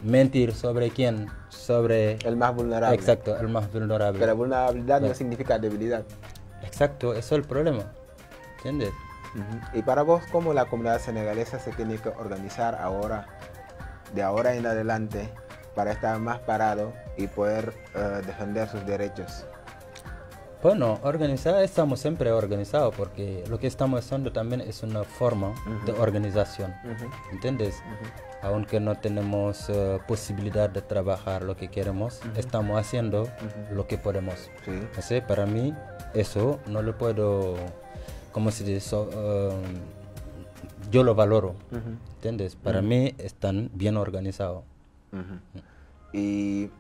Mentir sobre quién, sobre... El más vulnerable. Exacto, el más vulnerable. Pero vulnerabilidad no significa debilidad. Exacto, eso es el problema, ¿entiendes? Y para vos, ¿cómo la comunidad senegalesa se tiene que organizar ahora, de ahora en adelante, para estar más parado y poder defender sus derechos? Bueno, estamos siempre organizados porque lo que estamos haciendo también es una forma de organización, ¿entiendes? Aunque no tenemos posibilidad de trabajar lo que queremos, estamos haciendo lo que podemos. Así, para mí, eso no lo puedo, ¿cómo se dice? Yo lo valoro, ¿entiendes? Para mí están bien organizados. Y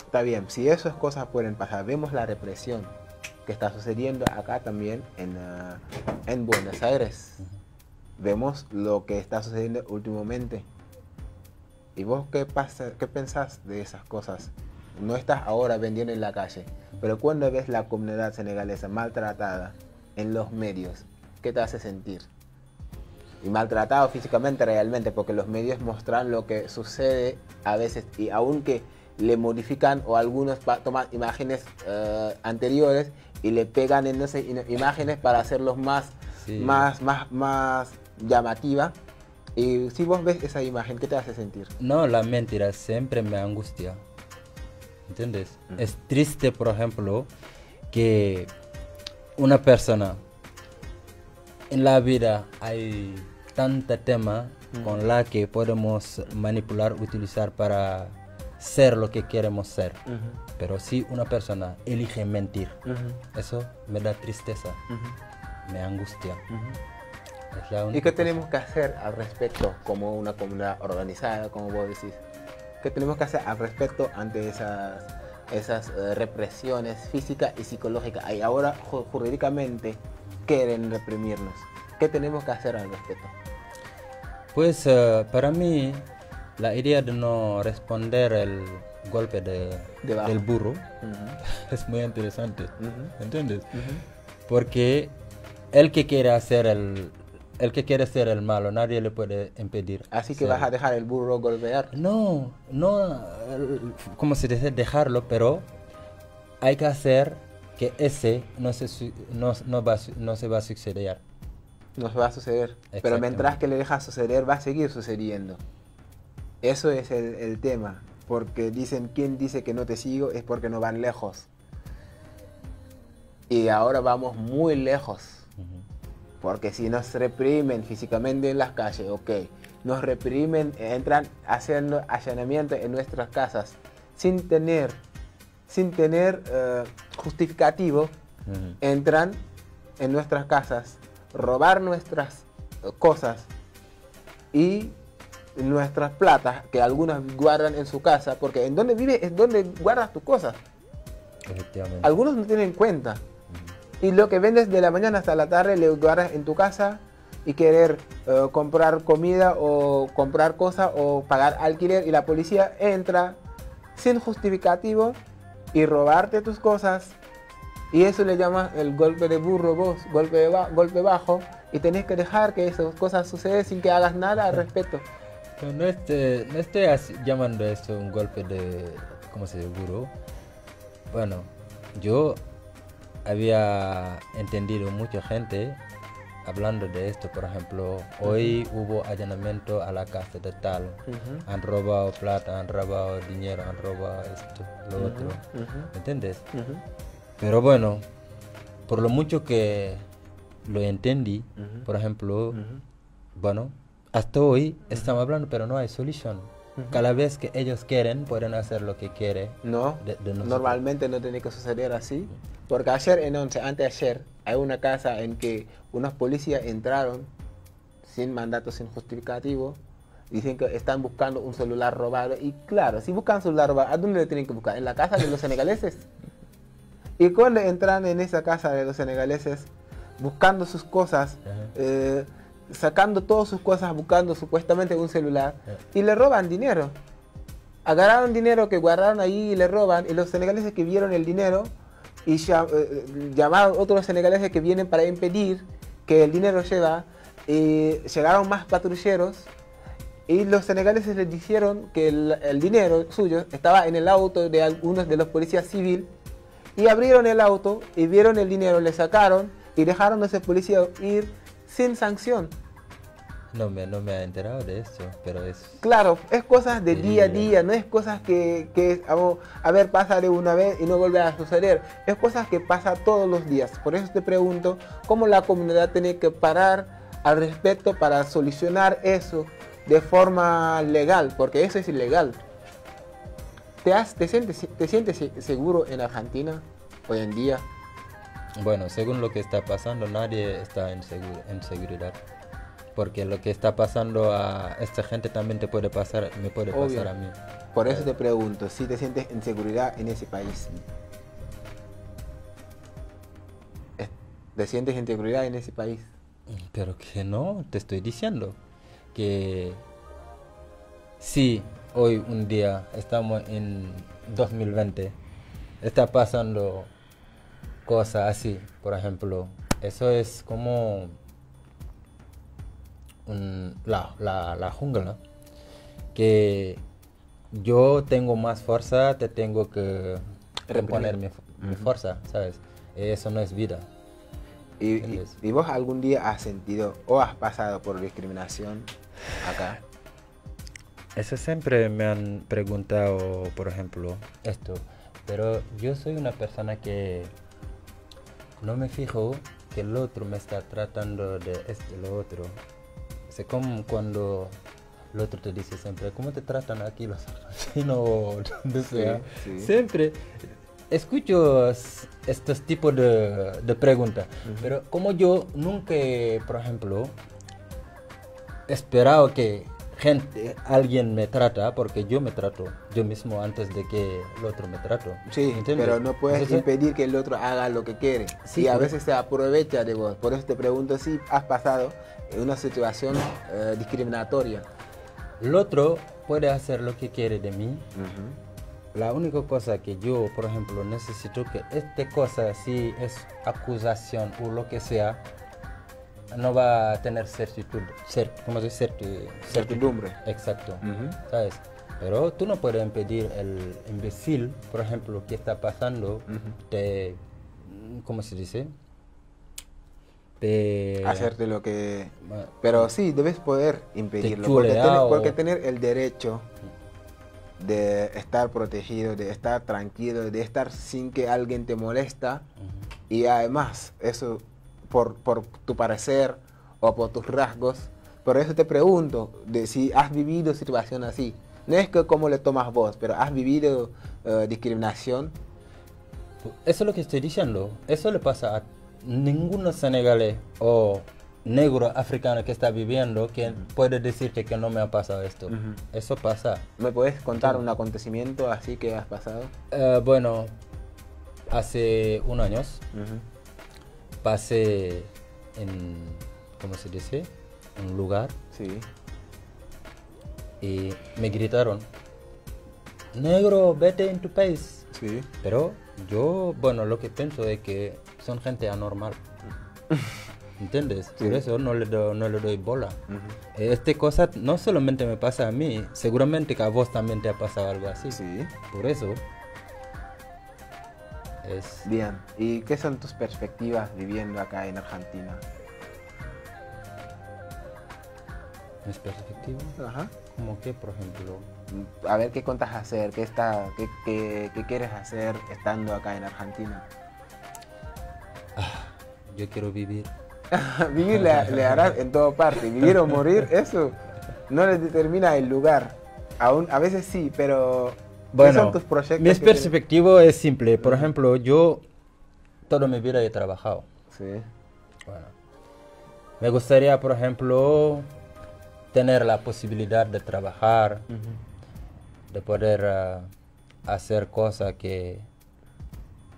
está bien, si esas cosas pueden pasar, vemos la represión que está sucediendo acá también en Buenos Aires. Vemos lo que está sucediendo últimamente. ¿Y vos qué pensás de esas cosas? No estás ahora vendiendo en la calle, pero cuando ves la comunidad senegalesa maltratada en los medios, ¿qué te hace sentir? Y maltratado físicamente realmente, porque los medios muestran lo que sucede a veces, y aunque le modifican o algunos toman imágenes anteriores y le pegan en esas imágenes para hacerlos más llamativa. Y si vos ves esa imagen, ¿qué te hace sentir? No, la mentira siempre me angustia, ¿entiendes? Es triste, por ejemplo, que una persona en la vida hay tanta tema con la que podemos manipular, utilizar para ser lo que queremos ser. Pero si una persona elige mentir, eso me da tristeza, me angustia. ¿Y qué tenemos que hacer al respecto como una comunidad organizada, como vos decís? ¿Qué tenemos que hacer al respecto ante esas represiones físicas y psicológicas? Y ahora jurídicamente quieren reprimirnos. ¿Qué tenemos que hacer al respecto? Pues para mí la idea de no responder el golpe del burro es muy interesante, ¿entiendes? Porque el que quiere ser el malo, nadie le puede impedir. Así que vas a dejar el burro golpear. No, ¿cómo se dice? Dejarlo, pero hay que hacer que ese no se va a suceder. No va a suceder. Pero mientras que le dejas suceder, va a seguir sucediendo. Eso es el tema. Porque dicen, quien dice que no te sigo es porque no van lejos. Y ahora vamos muy lejos. Porque si nos reprimen físicamente en las calles, ok. Nos reprimen, entran haciendo allanamiento en nuestras casas sin tener justificativo. Entran en nuestras casas, robar nuestras cosas y nuestras platas que algunas guardan en su casa, porque en donde vives es donde guardas tus cosas. Algunos no tienen cuenta. y lo que vendes de la mañana hasta la tarde le guardas en tu casa y querer comprar comida o comprar cosas o pagar alquiler y la policía entra sin justificativo y robarte tus cosas. Y eso le llamas el golpe de burro vos, golpe bajo, y tenés que dejar que esas cosas sucedan sin que hagas nada al respecto. No estoy llamando esto un golpe de, ¿cómo se dice? Burro. Bueno, yo había entendido mucha gente hablando de esto. Por ejemplo, hoy hubo allanamiento a la casa de tal, han robado plata, han robado dinero, han robado esto, lo otro, ¿me entiendes? Pero bueno, por lo mucho que lo entendí, por ejemplo, bueno, hasta hoy estamos hablando, pero no hay solución. Cada vez que ellos quieren, pueden hacer lo que quieren. No, normalmente no tiene que suceder así. Porque ayer anteayer, hay una casa en que unos policías entraron sin mandato, sin justificativo. Dicen que están buscando un celular robado. Y claro, si buscan un celular robado, ¿a dónde le tienen que buscar? ¿En la casa de los senegaleses? Y cuando entran en esa casa de los senegaleses, buscando sus cosas, sacando todas sus cosas, buscando supuestamente un celular, y le roban dinero. Agarraron dinero que guardaron ahí y le roban, y los senegaleses que vieron el dinero, y llamaron a otros senegaleses que vienen para impedir que el dinero llegue, y llegaron más patrulleros, y los senegaleses les dijeron que el dinero suyo estaba en el auto de algunos de los policías civiles, y abrieron el auto y vieron el dinero, le sacaron y dejaron a ese policía ir sin sanción. No me he enterado de esto, pero es... Claro, es cosas de día a día, no es cosas que a ver, pasa de una vez y no vuelve a suceder. Es cosas que pasa todos los días. Por eso te pregunto, ¿cómo la comunidad tiene que parar al respecto para solucionar eso de forma legal? Porque eso es ilegal. ¿Te sientes seguro en Argentina hoy en día? Bueno, según lo que está pasando, nadie está en seguridad. Porque lo que está pasando a esta gente también me puede pasar a mí. Por eso te pregunto, si te sientes en seguridad en ese país. ¿Te sientes en seguridad en ese país? Pero que no, te estoy diciendo que sí, hoy un día estamos en 2020, está pasando cosas así, por ejemplo, eso es como la jungla, que yo tengo más fuerza, te tengo que imponer mi fuerza, ¿sabes? Eso no es vida. ¿Y vos algún día has sentido o has pasado por discriminación acá? Eso siempre me han preguntado, por ejemplo, esto. Pero yo soy una persona que no me fijo que el otro me está tratando de esto, lo otro. Es como cuando el otro te dice siempre, ¿cómo te tratan aquí los argentinos o donde sea? Sí. Siempre escucho estos tipos de preguntas. Pero como yo nunca, por ejemplo, esperado que alguien me trata, porque yo me trato yo mismo antes de que el otro me trato. Sí, ¿entiendes? Pero no puedes impedir que el otro haga lo que quiere. Sí, y a veces se aprovecha de vos. Por eso te pregunto si has pasado en una situación discriminatoria. El otro puede hacer lo que quiere de mí. La única cosa que yo, por ejemplo, necesito que esta cosa, si es acusación o lo que sea, no va a tener certidumbre. Exacto. ¿Sabes? Pero tú no puedes impedir el imbécil, por ejemplo, que está pasando, ¿cómo se dice? Hacerte lo que... Pero sí, debes poder impedirlo, porque tener el derecho de estar protegido, de estar tranquilo, de estar sin que alguien te molesta, y además, eso... Por tu parecer o por tus rasgos. Por eso te pregunto de si has vivido situación así. No es que cómo le tomas vos, pero has vivido discriminación. Eso es lo que estoy diciendo. Eso le pasa a ningún senegalés o negro africano que está viviendo que puede decirte que no me ha pasado esto. Eso pasa. ¿Me puedes contar un acontecimiento así que has pasado? Bueno, hace unos años pasé en, ¿cómo se dice? Un lugar Sí. y me gritaron, negro, vete en tu país. Sí. Pero yo, bueno, lo que pienso es que son gente anormal. ¿Entiendes? Sí. Por eso no le doy bola. Esta cosa no solamente me pasa a mí, seguramente que a vos también te ha pasado algo así. Sí. Por eso es... Bien. ¿Y qué son tus perspectivas viviendo acá en Argentina? mis perspectivas. Ajá. Como que, por ejemplo, A ver qué cuentas hacer, qué quieres hacer estando acá en Argentina. yo quiero vivir. Vivir le harás en toda parte. Vivir o morir, eso no le determina el lugar. Aún, a veces sí, pero ¿qué Bueno, son tus proyectos? mi que tienes? perspectiva es simple. Por ejemplo, yo toda mi vida he trabajado. Sí. Bueno, me gustaría, por ejemplo, tener la posibilidad de trabajar, de poder hacer cosas que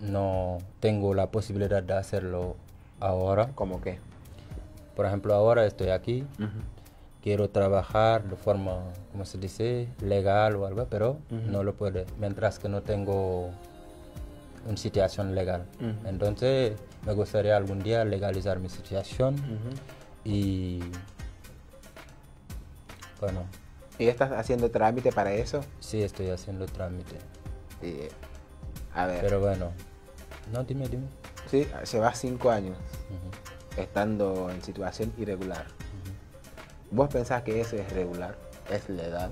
no tengo la posibilidad de hacerlo ahora. ¿Cómo qué? Por ejemplo, ahora estoy aquí, quiero trabajar de forma, ¿cómo se dice?, legal o algo, pero no lo puedo, mientras que no tengo una situación legal. Entonces, me gustaría algún día legalizar mi situación y, bueno, ¿Y estás haciendo trámite para eso? sí estoy haciendo trámite. Y, a ver, Pero bueno, no, dime. sí, llevas 5 años Ujú. estando en situación irregular. ¿Vos pensás que eso es regular? ¿Es legal?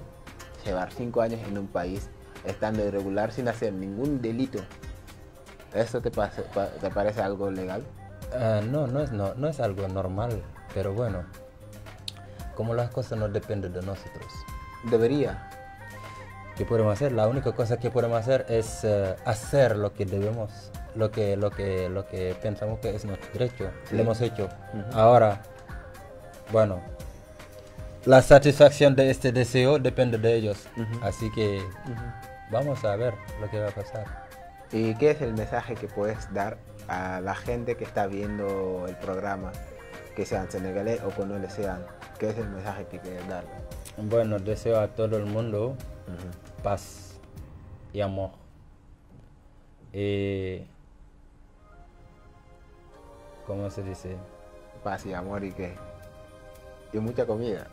Llevar 5 años en un país estando irregular sin hacer ningún delito. ¿Eso te parece algo legal? No es algo normal, pero bueno, como las cosas no dependen de nosotros. Debería. ¿Qué podemos hacer? La única cosa que podemos hacer es hacer lo que debemos, lo que pensamos que es nuestro derecho. Sí. Lo hemos hecho. Ahora, bueno, la satisfacción de este deseo depende de ellos. Así que vamos a ver lo que va a pasar. ¿Y qué es el mensaje que puedes dar a la gente que está viendo el programa, que sean senegalés o que no le sean? ¿Qué es el mensaje que quieres darle? Bueno, deseo a todo el mundo paz y amor. ¿Cómo se dice? Paz y amor y qué. Y mucha comida.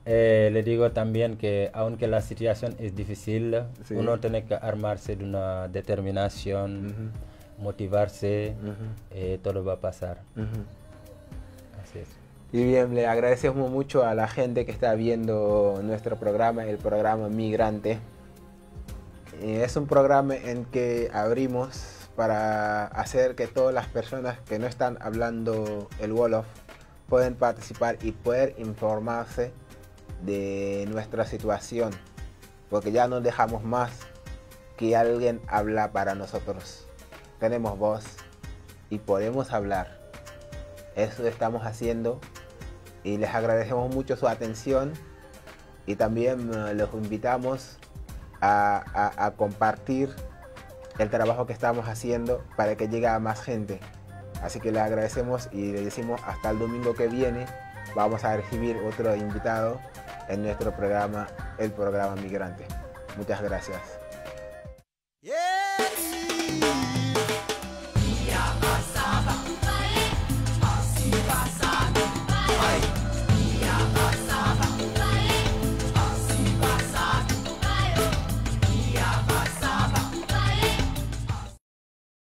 Le digo también que aunque la situación es difícil, Sí. uno tiene que armarse de una determinación, motivarse, todo va a pasar. Así es. Y bien, le agradecemos mucho a la gente que está viendo nuestro programa, el programa Migrante. Es un programa en que abrimos para hacer que todas las personas que no están hablando el Wolof pueden participar y poder informarse de nuestra situación, porque ya no dejamos más que alguien habla para nosotros. Tenemos voz y podemos hablar. Eso estamos haciendo y les agradecemos mucho su atención y también los invitamos a compartir el trabajo que estamos haciendo para que llegue a más gente. Así que les agradecemos y les decimos hasta el domingo que viene. Vamos a recibir otro invitado en nuestro programa, el programa Migrante. Muchas gracias.